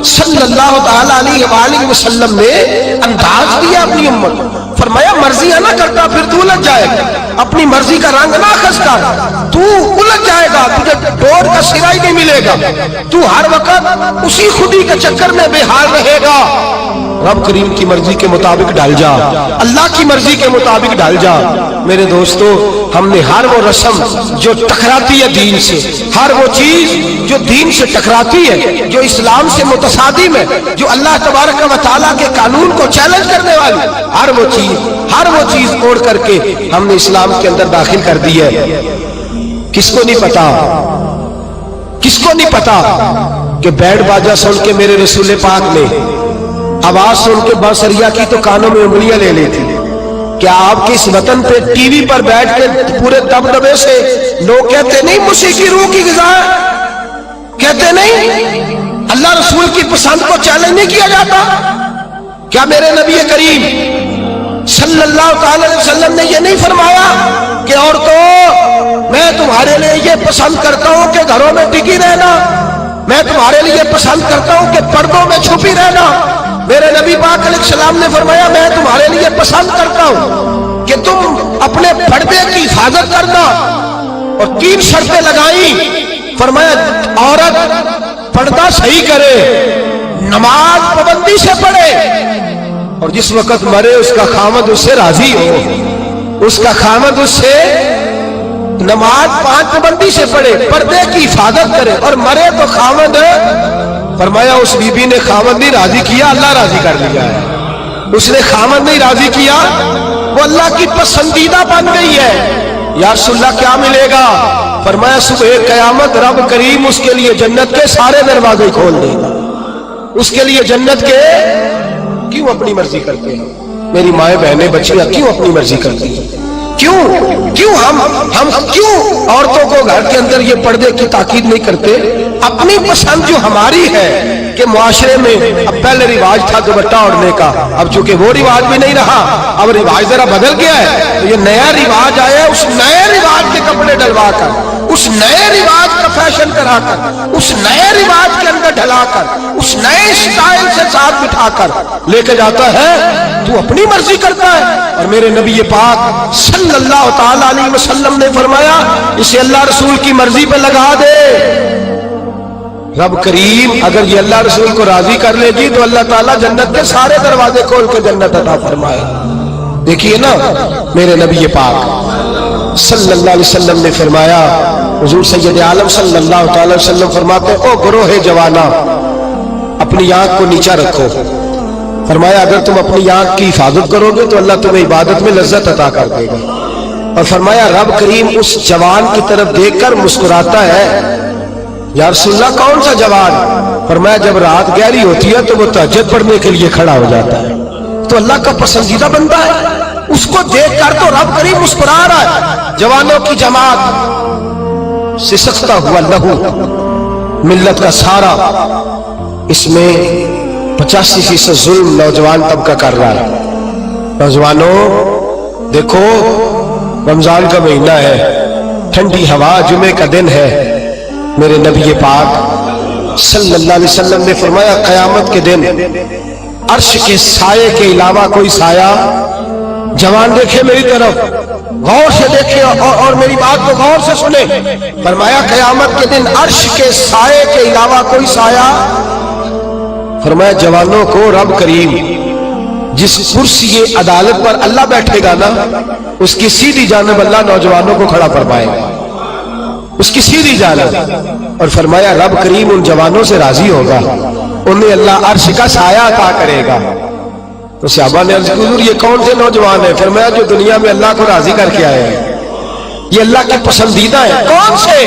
सल्लल्लाहु तआला अलैहि वसल्लम ने अंदाज दिया अपनी उम्मत को। फरमाया मर्जी है ना करता फिर तू उलझ जाएगा, अपनी मर्जी का रंग ना खसता, तू उलझ जाएगा, तुझे डोर का सिरा ही नहीं मिलेगा, तू हर वक्त उसी खुदी के चक्कर में बेहाल रहेगा। रब करीम की मर्जी के मुताबिक ढल जा, अल्लाह की मर्जी के मुताबिक ढल जा। मेरे दोस्तों, हमने हर वो रस्म जो टकराती है दीन से, हर वो चीज जो दीन से टकराती है, जो इस्लाम से मुतसादिम है, जो अल्लाह तबारक व तआला के कानून को चैलेंज करने वाली, हर वो चीज तोड़ करके हमने इस्लाम के अंदर दाखिल कर दी है। किसको नहीं पता, किसको नहीं पता कि बैंड बाजा सुन के मेरे रसूल पाक ने आवाज सुन के बांसुरिया की तो कानों में उंगलियां ले ली थी। क्या आपके इस वतन पे टीवी पर बैठ के पूरे दबदबे से लोग कहते नहीं मौसीकी रूह की ग़िज़ा है, कहते नहीं अल्लाह रसूल की पसंद को चैलेंज नहीं किया जाता? क्या मेरे नबी करीम सल्लल्लाहु अलैहि वसल्लम ने ये नहीं फरमाया कि औरतों मैं तुम्हारे लिए ये पसंद करता हूं कि घरों में टिकी रहना, मैं तुम्हारे लिए पसंद करता हूं कि पर्दों में छुपी रहना। मेरे नबी पाक अलैहिस्सलाम ने फरमाया मैं तुम्हारे लिए पसंद करता हूं कि तुम अपने पर्दे की हिफाजत करना, और 3 शर्तें लगाई। फरमाया औरत पर्दा सही करे, नमाज पाबंदी से पढ़े, और जिस वक्त मरे उसका खामद उससे राजी हो, उसका खामद उससे नमाज 5 पाबंदी से पढ़े, पर्दे की हिफाजत करे, और मरे तो खामद। फरमाया उस बीबी ने खामद नहीं राजी किया, अल्लाह राजी कर लिया है। उसने खामद नहीं राजी किया, वो अल्लाह की पसंदीदा बन गई है। या रसूलल्लाह क्या मिलेगा? फरमाया सुबह क़यामत रब करीम उसके लिए जन्नत के सारे दरवाजे खोल देगा। उसके लिए जन्नत के, क्यों अपनी मर्जी करते हैं मेरी माए बहनें बच्चियां, क्यों अपनी मर्जी करती हैं? क्यों हम क्यों औरतों को घर के अंदर ये पर्दे की ताकीद नहीं करते? अपनी पसंद जो हमारी है कि मुआशरे में अब पहले रिवाज था दुपट्टा ओढ़ने का, अब चूंकि वो रिवाज भी नहीं रहा, अब रिवाज जरा बदल गया है, तो ये नया रिवाज आया, उस नए रिवाज के कपड़े डलवा कर, उस नए रिवाज का फैशन कराकर, उस नए रिवाज के अंदर ढलाकर, उस नए स्टाइल से साथ बिठाकर लेके जाता है। तू अपनी मर्जी करता है। और मेरे नबी पाक सल्लल्लाहु ताला अलैहि वसल्लम ने फरमाया इसे अल्लाह रसूल की मर्जी पे लगा दे, رب کریم اگر یہ اللہ رسول کو راضی کر لے گی تو اللہ تعالیٰ جنت کے سارے دروازے کھول کے جنت عطا فرمائے. دیکھیے نا میرے نبی پاک صلی اللہ علیہ وسلم نے فرمایا، حضور سید عالم صلی اللہ تعالی وسلم فرماتے او گروہ جوانا اپنی آنکھ کو نیچا رکھو. فرمایا اگر تم اپنی آنکھ کی حفاظت کرو گے تو اللہ تمہیں عبادت میں لذت عطا کر دے گا. اور فرمایا رب کریم اس جوان کی طرف دیکھ کر مسکراتا ہے. یا رسول اللہ کون سا جوان؟ فرمایا جب رات گہری ہوتی ہے تو وہ تہجد پڑھنے کے لیے کھڑا ہو جاتا ہے. تو اللہ کا پسندیدہ بندہ ہے، اس کو دیکھ کر تو رب کریم مسکرا رہا ہے. جوانوں کی جماعت سسکتا ہوا لہو ملت کا سارا، اس میں 85% ظلم نوجوان طبقہ کر رہا ہے. نوجوانوں دیکھو رمضان کا مہینہ ہے، ٹھنڈی ہوا، جمعے کا دن ہے. میرے نبی پاک صلی اللہ علیہ وسلم نے فرمایا قیامت کے دن عرش کے سائے کے علاوہ کوئی سایہ، جوان دیکھے میری طرف غور سے دیکھے اور میری بات کو غور سے سنے. فرمایا قیامت کے دن عرش کے سائے کے علاوہ کوئی سایہ. فرمایا جوانوں کو رب کریم جس کرسی عدالت پر اللہ بیٹھے گا نا اس کی سیدھی جانب اللہ نوجوانوں کو کھڑا فرمائے گا، اس کی سیدھی جانب. اور فرمایا رب کریم ان جوانوں سے راضی ہوگا، انہیں اللہ عرش کا سایہ عطا کرے گا. تو صحابہ نے عرض کی حضور یہ کون سے نوجوان ہیں؟ فرمایا جو دنیا میں اللہ کو راضی کر کے آئے ہیں، یہ اللہ کے پسندیدہ ہیں. کون سے؟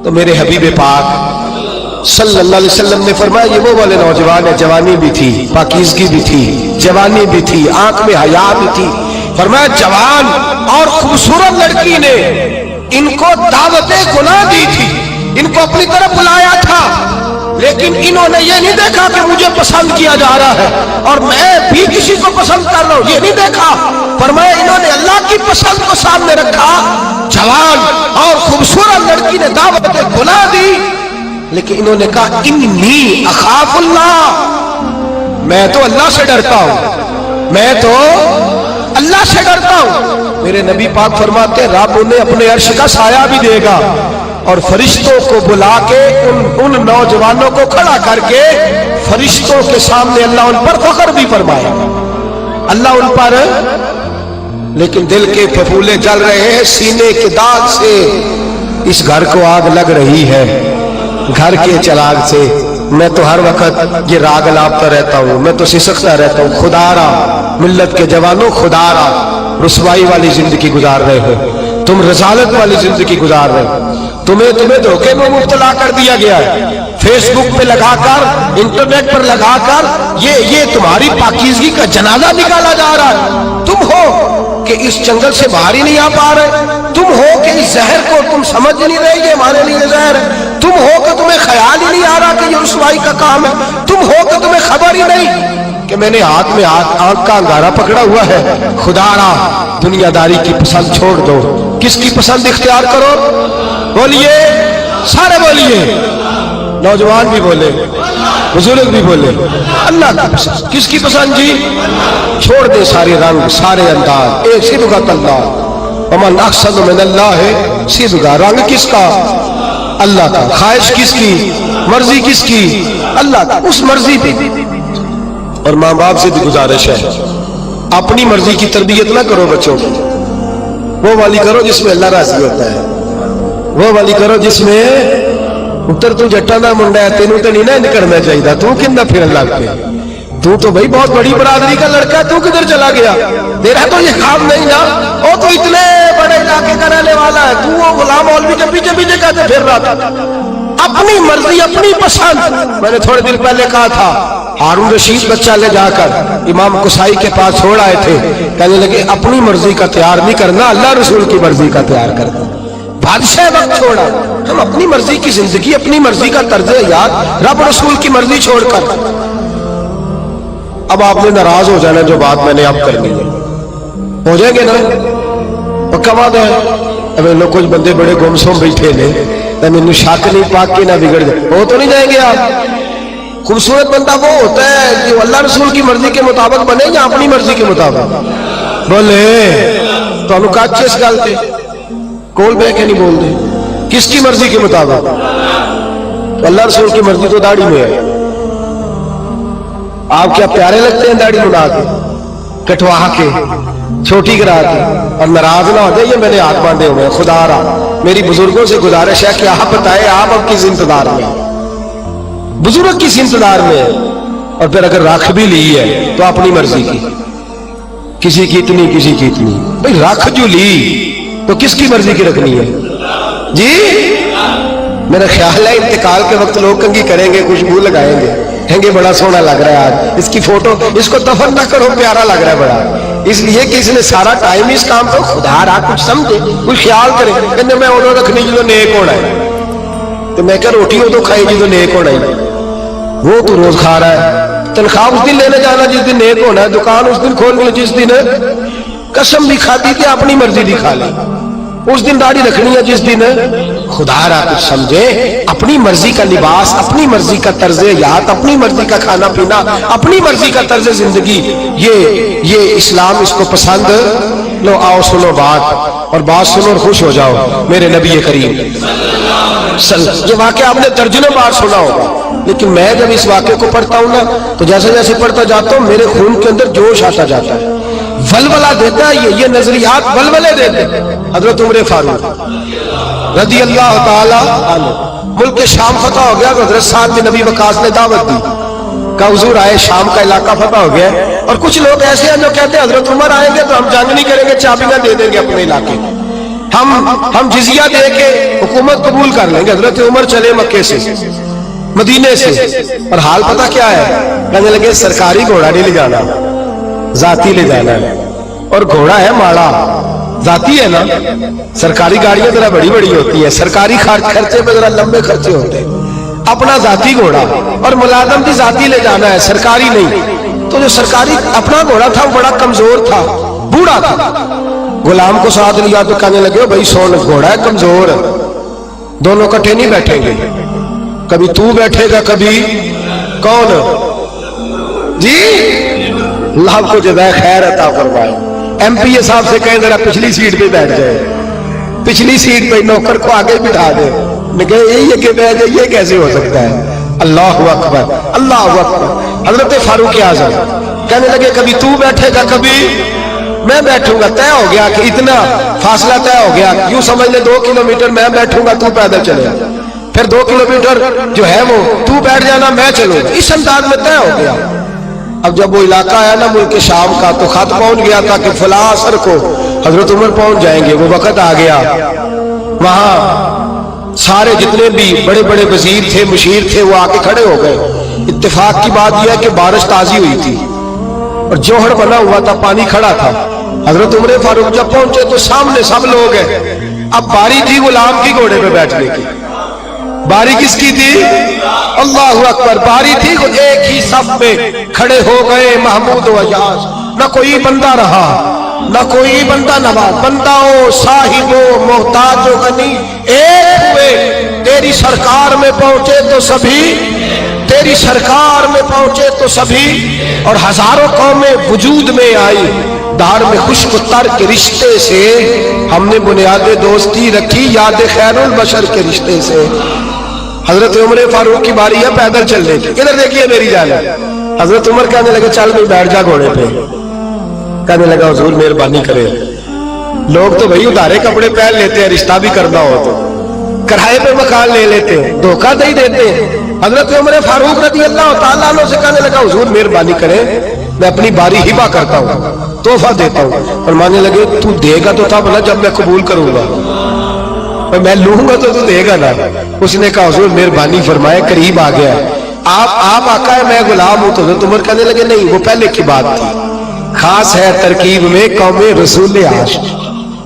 تو میرے حبیب پاک صلی اللہ علیہ وسلم نے فرمایا یہ وہ والے نوجوان ہیں جوانی بھی تھی، پاکیزگی بھی تھی، جوانی بھی تھی، آنکھ میں حیا بھی تھی. فرمایا جوان اور خوبصورت لڑکی نے ان کو دعوت گناہ دی تھی، ان کو اپنی طرف بلایا تھا، لیکن انہوں نے یہ نہیں دیکھا کہ مجھے پسند کیا جا رہا ہے اور میں بھی کسی کو پسند کر رہا ہوں، یہ نہیں دیکھا. فرمایا انہوں نے اللہ کی پسند کو سامنے رکھا. جوان اور خوبصورت لڑکی نے دعوت گناہ دی، لیکن انہوں نے کہا انی اخاف اللہ، میں تو اللہ سے ڈرتا ہوں، میں تو اللہ سے ڈرتا ہوں. میرے نبی پاک فرماتے ہیں رب انہیں اپنے عرش کا سایہ بھی دے گا اور فرشتوں کو بلا کے ان نوجوانوں کو کھڑا کر کے فرشتوں کے سامنے اللہ ان پر فخر بھی فرمائے گا. اللہ ان پر، لیکن دل کے پھپھولے جل رہے ہیں سینے کے داغ سے. اس گھر کو آگ لگ رہی ہے گھر کے چراغ سے. میں تو ہر وقت یہ راگ لابتا رہتا ہوں، میں تو سسکتا رہتا ہوں. خدا را ملت کے جوانوں، خدا را رسوائی والی زندگی گزار رہے ہو تم، رسالت والی زندگی گزار رہے ہو. تمہیں دھوکے میں مبتلا کر دیا گیا ہے، فیس بک پہ لگا کر، انٹرنیٹ پر لگا کر یہ تمہاری پاکیزگی کا جنازہ نکالا جا رہا ہے. تم ہو کہ اس جنگل سے باہر ہی نہیں آ پا رہے، تم ہو کہ اس زہر کو تم سمجھ نہیں رہے یہ ہمارے لیے زہر ہے، تم ہو کہ تمہیں خیال ہی نہیں آ رہا کہ یہ رسوائی کا کام ہے، تم ہو کہ تمہیں خبر ہی نہیں کہ میں نے ہاتھ میں آنکھ کا انگارہ پکڑا ہوا ہے. خدا را دنیا داری کی پسند چھوڑ دو، کس کی پسند اختیار کرو؟ بولیے، سارے بولیے، نوجوان بھی بولے، بزرگ بھی بولے. اللہ کی پسند، کس کی پسند جی؟ چھوڑ دے سارے رنگ سارے انداز. ایک صبغۃ اللہ ومن احسن من اللہ صبغہ. رنگ کس کا؟ اللہ کا. خواہش کس کی؟ مرضی کس کی؟ اللہ کا. اس مرضی پہ. اور ماں باپ سے بھی گزارش ہے اپنی مرضی کی تربیت نہ کرو بچوں کو، وہ والی کرو جس میں اللہ راضی ہوتا ہے، وہ والی کرو جس میں اتر تو جٹا نہ منڈا ہے تینوں تو نہیں نہ نکلنا چاہیے، تو کن پھرن لگ پہ، تو بھائی بہت بڑی برادری کا لڑکا ہے، تو کدھر چلا گیا؟ تیرا تو یہ کام نہیں نا، وہ تو اتنے بڑے علاقے کا رہنے والا ہے، تو وہ غلام مولوی کے پیچھے پیچھے کہتے پھر رہا تھا. اپنی مرضی اپنی پسند. میں نے تھوڑے دن پہلے کہا تھا ہارون رشید بچہ لے جا کر امام قصائی کے پاس چھوڑ آئے تھے، کہنے لگے اپنی مرضی کا تیار نہیں کرنا، اللہ رسول کی مرضی کا تیار کرنا. بادشاہ وقت چھوڑا، ہم اپنی مرضی کی زندگی، اپنی مرضی کا طرز حیات، رب رسول کی مرضی چھوڑ کر. اب آپ نے ناراض ہو جانا جو بات میں نے اب کرنی ہے، ہو جائیں گے نا؟ پکا بات ہے. اب لوگ کچھ بندے بڑے گمسم بیٹھے نے، مینو شک نہیں پاک کے نہ بگڑ جائے، وہ تو نہیں جائیں گے آپ. خوبصورت بندہ وہ ہوتا ہے جو اللہ رسول کی مرضی کے مطابق بنے یا اپنی مرضی کے مطابق بولے. تو انہوں کہا اس گل پہ کول بہ کے نہیں بول دے، کس کی مرضی کے مطابق؟ तो अल्लाह रसूल की मर्जी तो दाढ़ी में है। आप क्या प्यारे लगते हैं दाढ़ी मुड़ा के, कटवा के, छोटी करा के, और नाराज ना हो जाए ये मैंने हाथ बांधे हुए हैं। खुदा रहा मेरी बुजुर्गों से गुजारिश है कि आप बताएं आप अब किस इंतजार में, बुजुर्ग किस इंतजार में है। और फिर अगर रख भी ली है तो अपनी मर्जी की, किसी की इतनी किसी की इतनी। भाई रख जो ली तो किसकी मर्जी की रखनी है जी। मेरा ख्याल है इंतकाल के वक्त लोग कंघी करेंगे, खुशबू लगाएंगे, कहेंगे बड़ा सोना लग रहा है आज, इसकी फोटो, इसको दफन ना करो, प्यारा लग रहा है बड़ा। इसलिए कि इसने सारा टाइम इस काम को खुदा रहा कुछ समझे, कुछ ख्याल करे। कहने मैं उदो रखनी जो नेक होना है, तो मैं क्या रोटी उदो खाई जो नेक होना है। वो तो रोज खा रहा है, तनख्वाह उस दिन लेने जाना जिस दिन नेक होना है, दुकान उस दिन खोलनी है जिस दिन कसम भी खाती थी, अपनी मर्जी भी खा ली। उस दिन दाढ़ी रखनी है जिस दिन खुदा रहा कुछ समझे। अपनी मर्जी का लिबास, अपनी मर्जी का तर्ज यात, अपनी मर्जी का खाना पीना, अपनी मर्जी का तर्ज जिंदगी, ये इस्लाम इसको पसंद। लो आओ सुनो बात, और बात सुनो और खुश हो जाओ मेरे नबी करीम। ये वाक़े आपने दर्जनों बार सुना होगा, लेकिन मैं जब इस वाक़े को पढ़ता हूँ ना, तो जैसे जैसे पढ़ता जाता हूँ मेरे खून के अंदर जोश आता जाता है, वलवला देता है। ये नजरियात वलवले देते हैं। हजरत उमर फारूक रज़ी अल्लाह ताला अन्हु, मुल्क शाम फतह हो गया, हजरत साद बिन नबी वकास ने दावत दी का हुजूर आए, शाम का इलाका फतह हो गया। और कुछ लोग ऐसे हैं जो कहते हैं हजरत उमर आएंगे तो हम जंग नहीं करेंगे, चाबियां दे देंगे अपने इलाके, हम जिजिया दे के हुकूमत कबूल कर लेंगे। हजरत उमर चले मक्के से, मदीने से, और हाल पता क्या है, कहने लगे सरकारी घोड़ा नहीं ले जाना, जाती ले जाना है। और घोड़ा है माड़ा, जाती है ना, सरकारी गाड़ियां जरा बड़ी बड़ी होती है, सरकारी खर्चे में जरा लंबे खर्चे होते हैं, अपना जाती घोड़ा, और मुलाजम की जाती ले जाना है, सरकारी नहीं। तो जो सरकारी अपना घोड़ा था वो बड़ा कमजोर था, बूढ़ा था। गुलाम को साथ लिया तो कहने लगे भाई सोन घोड़ा है कमजोर, दोनों इकट्ठे नहीं बैठेंगे, कभी तू बैठेगा कभी कौन जी। अल्लाह को जज़ाए खैर अता फरमाए। एमपीए साहब से कहें जरा पिछली सीट पे बैठ जाए, पिछली सीट पे नौकर को आगे बिठा दे, यही है कि बैठ जाए, ये कैसे हो सकता है। अल्लाह अकबर, अल्लाह अकबर। हजरत फारूक आज़म कहने लगे कभी तू बैठेगा कभी मैं बैठूंगा। तय हो गया कि इतना फासला तय हो गया, यूं समझ ले 2 किलोमीटर मैं बैठूंगा, तू पैदल चलेगा, फिर 2 किलोमीटर जो है वो तू बैठ जाना मैं चलूंगा, इस अंदाज में तय हो गया। अब जब वो इलाका आया ना मुल्क शाम का, तो खत पहुंच गया था कि फला असर को हजरत उमर पहुंच जाएंगे। वो वक्त आ गया, वहां सारे जितने भी बड़े बड़े वजीर थे, मुशीर थे, वो आके खड़े हो गए। इत्तेफाक की बात यह है कि बारिश ताजी हुई थी और जोहड़ बना हुआ था, पानी खड़ा था। हजरत उमर फारूक जब पहुंचे तो सामने सब लोग हैं। अब बारी थी गुलाम की घोड़े पे बैठने की, बारी किसकी थी? अल्लाहु अकबर। बारी थी, एक ही सब में खड़े हो गए महमूद वजाज। न कोई बंदा रहा, न कोई बंदा नवाज, बंदाओ साहिबो मोहताजो गनी एक हुए। तेरी सरकार में पहुंचे तो सभी, तेरी सरकार में पहुंचे तो सभी, और हजारों कौमें वजूद में आई। दार में खुश्क तर के रिश्ते से हमने बुनियाद दोस्ती रखी, याद खैरुल बशर के रिश्ते से। हजरत उमर फारूक की बारी है पैदल चलने की। इधर देखिए मेरी जान, हजरत उमर कहने लगे चल भाई बैठ जा घोड़े पे। कहने लगा हुजूर मेहरबानी करे, लोग तो भाई उधारे कपड़े पहन लेते हैं, रिश्ता भी करना हो तो किराए पे मकान ले लेते हैं, धोखा दे देते हैं। हजरत उमर फारूक रज़ी अल्लाह तआला अन्हु से कहने लगा हुजूर मेहरबानी करें, मैं अपनी बारी हिबा करता हूँ, तोहफा देता हूँ। और मानने लगे तू देगा तो था बोला जब मैं कबूल करूंगा, और मैं लूंगा तो तू देगा ना। उसने कहा हुजूर मेहरबानी फरमाए, करीब आ गया, आप आका है मैं गुलाम हूं। तो हजरत उमर कहने लगे नहीं, वो पहले की बात थी। खास है तरकीब में कौमे रसूल आश,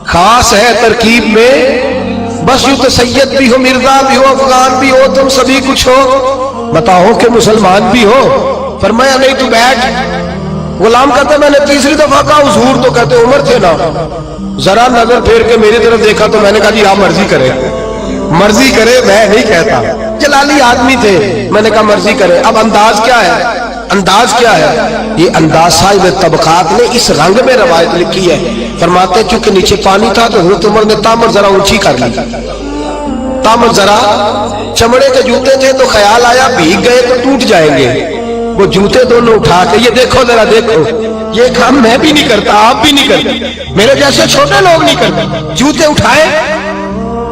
खास है तरकीब में, बस यूं तो सैयद भी हो, मिर्जा भी हो, अफगान भी हो, तुम सभी कुछ हो, बताओ कि मुसलमान भी हो। फरमाया नहीं तू बैठ। गुलाम कहता मैंने तीसरी दफा कहा हुजूर, तो कहते उमर थे ना, जरा नजर फेर के मेरी तरफ देखा तो मैंने कहा जी आप मर्जी करे, मर्जी करे, मैं नहीं कहता। जलाली आदमी थे, मैंने कहा मर्जी करे। अब अंदाज क्या है, अंदाज क्या है? ये अंदाज साहिब तबकात ने इस रंग में रवायत लिखी है। फरमाते चूंकि नीचे पानी था तो हजरत उमर ने तामर जरा ऊंची कर ली, तम जरा चमड़े के जूते थे तो ख्याल आया भीग गए तो टूट जाएंगे, वो जूते दोनों उठा के ये देखो जरा देखो, ये काम मैं भी नहीं करता, आप भी नहीं करते, मेरे जैसे छोटे लोग नहीं करते। जूते उठाए,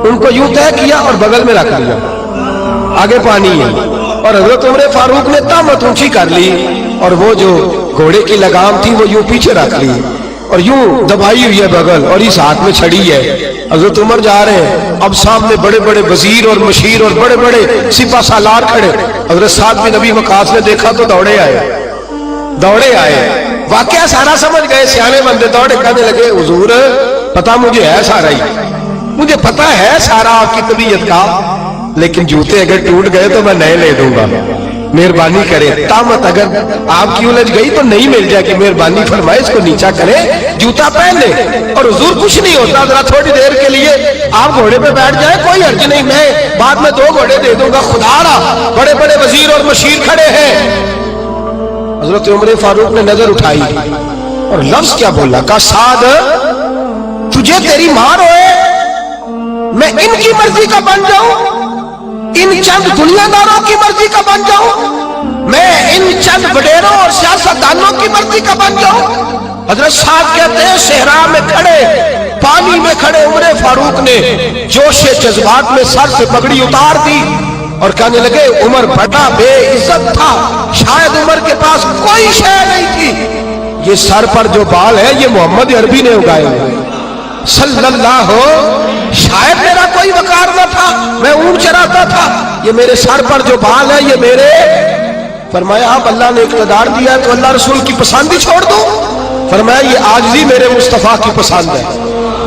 उनको यूं तय किया और बगल में रख लिया, आगे पानी है, और हजरत उमर फारूक ने तामत ऊंची कर ली और वो जो घोड़े की लगाम थी वो यूं पीछे रख ली और यूं दबाई हुई है बगल, और इस हाथ में छड़ी है। हजरत उमर जा रहे हैं, अब सामने बड़े बड़े वजीर और मशीर और बड़े बड़े सिपा सालार खड़े। हजरत साद बिन नबी वकास ने देखा तो दौड़े आए, वाकया सारा समझ गए, सियाने बंदे दौड़े, कहने लगे हुजूर पता मुझे है सारा ही, मुझे पता है सारा आपकी तबीयत का, लेकिन जूते अगर टूट गए तो मैं नए ले दूंगा, मेहरबानी करें। तामत अगर आपकी उलझ गई तो नहीं मिल जाएगी, मेहरबानी फरमाए इसको नीचा करें, जूता पहन ले। और हुजूर कुछ नहीं होता, जरा थोड़ी देर के लिए आप घोड़े पे बैठ जाए, कोई हर्ज नहीं, मैं बाद में 2 घोड़े दे दूंगा। खुदारा बड़े बड़े वजीर और मशीर खड़े हैं। हजरत उमर फारूक ने नजर उठाई और लफ्ज क्या बोला, कहा साद तुझे तेरी मां रोए, मैं इनकी मर्जी का बन जाऊं, इन चंद दुनियादारों की मर्जी का बन जाऊं, मैं इन चंद वडेरों और सियासतदानों की मर्जी का बन जाऊं। हजरत साहब कहते हैं सहरा में खड़े, पानी में खड़े उमर फारूक ने जोशे जज्बात में सर से पगड़ी उतार दी और कहने लगे उमर बड़ा बेइज्जत था, शायद उमर के पास कोई शय नहीं थी, ये सर पर जो बाल है ये मोहम्मद अरबी ने उगाए हुए सल्लल्लाहु, शायद मेरा कोई वकार न था, मैं ऊंट चराता था, ये मेरे सर पर जो बाल है ये मेरे। फरमाया आप अल्लाह ने इक़्तिदार दिया है तो अल्लाह रसूल की पसंद ही छोड़ दो। फरमाया ये आजिज़ी मेरे मुस्तफ़ा की पसंद है,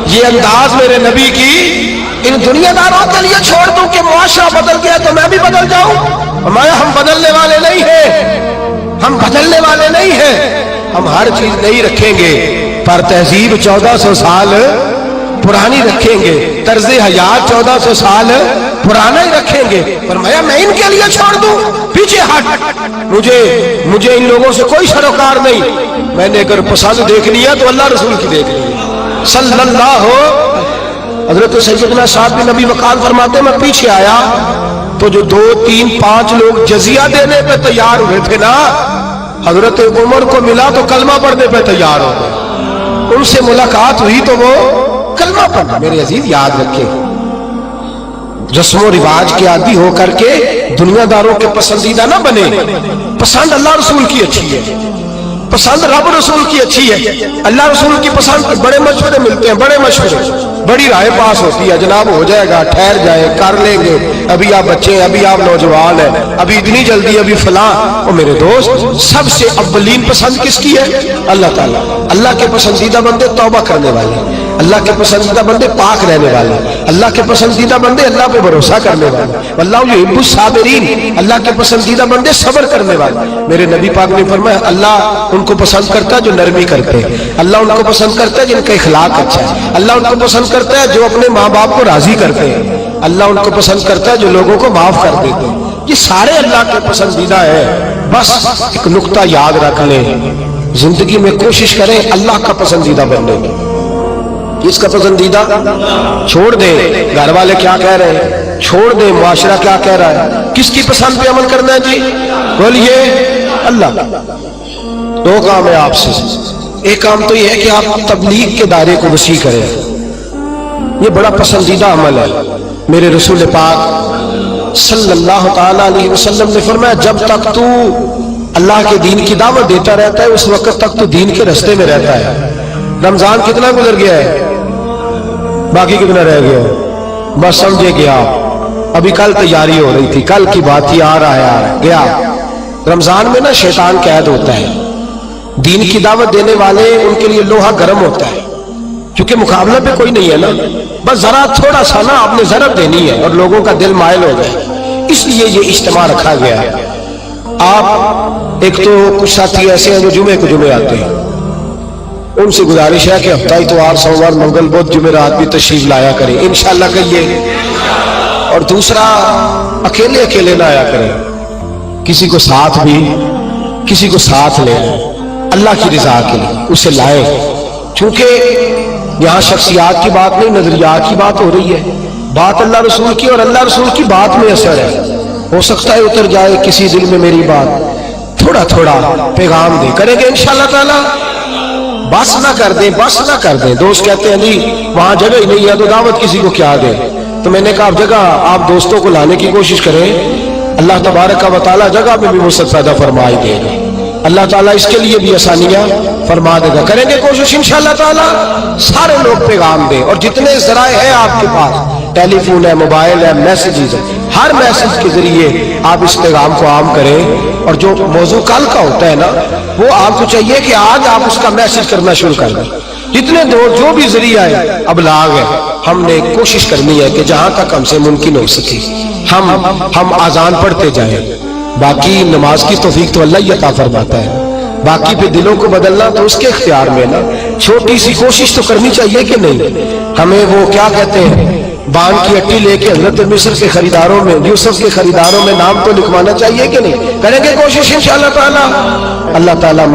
ये अंदाज मेरे नबी की इन दुनियादारों के लिए छोड़ दूं कि मुआशरा बदल गया तो मैं भी बदल जाऊं। फरमाया हम बदलने वाले नहीं हैं, हम बदलने वाले नहीं हैं, हम हर चीज नहीं रखेंगे पर तहजीब 1400 साल पुरानी रखेंगे, तर्ज हयात 1400 साल पुराना ही रखेंगे। फरमाया मैं इनके लिए छोड़ दूं, पीछे हट, मुझे इन लोगों से कोई सरोकार नहीं, मैंने अगर पसंद देख लिया तो अल्लाह रसूल की देख ली सल्लल्लाहु। हजरत सैयदना साद बिन नबी वकास फरमाते मैं पीछे आया तो जो 2, 3, 5 लोग जजिया देने पे तैयार हुए थे ना, हजरत उमर को मिला तो कलमा पढ़ने पे तैयार हो गए, उनसे मुलाकात हुई तो वो कलमा पढ़ना। मेरे अजीज याद रखें, रस्मो रिवाज के आदि होकर के दुनियादारों के पसंदीदा ना बने, पसंद अल्लाह रसूल की अच्छी है, पसंद रब रसूल की अच्छी है। अल्लाह रसूल की पसंद बड़े मशवरे मिलते हैं, बड़े मशवरे, बड़ी राय पास होती है, जनाब हो जाएगा, ठहर जाए, कर लेंगे, अभी आप बच्चे हैं, अभी आप नौजवान हैं, अभी इतनी जल्दी, अभी फलां। और मेरे दोस्त सबसे अव्वलीन पसंद किसकी है? अल्लाह ताला। अल्लाह के पसंदीदा बंदे तौबा करने वाले, अल्लाह के पसंदीदा बंदे पाक रहने वाले, अल्लाह के पसंदीदा बंदे अल्लाह पे भरोसा करने वाले, अल्लाह युहिब्बुस साबिरीन, अल्लाह के पसंदीदा बंदे सब्र करने वाले। मेरे नबी पाक ने फरमाया अल्लाह उनको पसंद करता है जो नरमी करते हैं, अल्लाह उनको पसंद करता है जिनका इखलाक अच्छा है, अल्लाह उनको पसंद करता है जो अपने माँ बाप को राजी करते हैं, अल्लाह उनको पसंद करता है जो लोगों को माफ कर देते हैं। ये सारे अल्लाह के पसंदीदा है। बस एक नुक्ता याद रख लें, जिंदगी में कोशिश करें अल्लाह का पसंदीदा बनने की। किसका पसंदीदा? छोड़ दें घर वाले क्या कह रहे हैं, छोड़ दें मुआशरा क्या कह रहा है, किसकी पसंद पे अमल करना है जी? बोलिए अल्लाह। 2 काम है आपसे, एक काम तो यह है कि आप तबलीग के दायरे को वसी करें, ये बड़ा पसंदीदा अमल है। मेरे रसूल पाक सल्लल्लाहु ताला अलैहि वसल्लम ने फरमाया जब तक तू अल्लाह के दीन की दावत देता रहता है उस वक्त तक तू दीन के रास्ते में रहता है। रमजान कितना गुजर गया है, बाकी कितना रह गया? बस समझे गया, अभी कल तैयारी हो रही थी, कल की बात ही आ रहा है गया। रमजान में ना शैतान कैद होता है, दीन की दावत देने वाले उनके लिए लोहा गर्म होता है, क्योंकि मुकाबला पे कोई नहीं है ना, बस जरा थोड़ा सा ना आपने जरब देनी है और लोगों का दिल मायल हो जाए, इसलिए ये इज्तिमा रखा गया है। आप एक तो कुछ साथी ऐसे हैं जो जुमे को जुमे आते हैं, उनसे गुजारिश है कि हफ्ता इतवार सोमवार मंगल बुध जुमेरात भी तशरीफ लाया करें इंशाअल्लाह कहिए। और दूसरा अकेले अकेले ना आया करें, किसी को साथ भी, किसी को साथ ले अल्लाह की रिजा के लिए उसे लाए, क्योंकि यहाँ शख्सियात की बात नहीं नजरियात की बात हो रही है। بات اللہ رسول کی اور اللہ رسول کی بات میں اثر ہے. ہو سکتا ہے اتر جائے کسی دل میں میری بات، تھوڑا تھوڑا پیغام دے کریں گے انشاءاللہ تعالی. بس نہ کر دیں، بس نہ کر دیں. دوست کہتے ہیں جی وہاں جگہ ہی نہیں ہے تو دعوت کسی کو کیا دے. تو میں نے کہا اب جگہ آپ دوستوں کو لانے کی کوشش کریں، اللہ تبارک و تعالی جگہ میں بھی وسعت پیدا فرمائی دے گا. اللہ تعالیٰ اس کے لیے بھی آسانیاں فرما دے گا. کریں گے کوشش انشاءاللہ تعالیٰ سارے لوگ پیغام دیں. اور جتنے ذرائع ہیں آپ کے پاس، ٹیلی فون ہے، موبائل ہے، میسیجز ہے، ہر میسیج کے ذریعے آپ اس پیغام کو عام کریں. اور جو موضوع کل کا ہوتا ہے نا، وہ آپ کو چاہیے کہ آج آپ اس کا میسیج کرنا شروع کر دیں. جتنے جو بھی ذریعہ ہے ابلاغ ہے، ہم نے کوشش کرنی ہے کہ جہاں تک ہم سے ممکن ہو سکے ہم آذان پڑھتے جائیں. باقی نماز کی توفیق تو اللہ ہی عطا فرماتا ہے. باقی پہ دلوں کو بدلنا تو اس کے اختیار میں نا. چھوٹی سی کوشش تو کرنی چاہیے کہ نہیں. ہمیں وہ کیا کہتے ہیں، بان کی ہٹی لے کے حضرت مصر کے خریداروں میں، یوسف کے خریداروں میں نام تو لکھوانا چاہیے کہ نہیں. کریں گے کوشش انشاءاللہ تعالی. اللہ تعالیٰ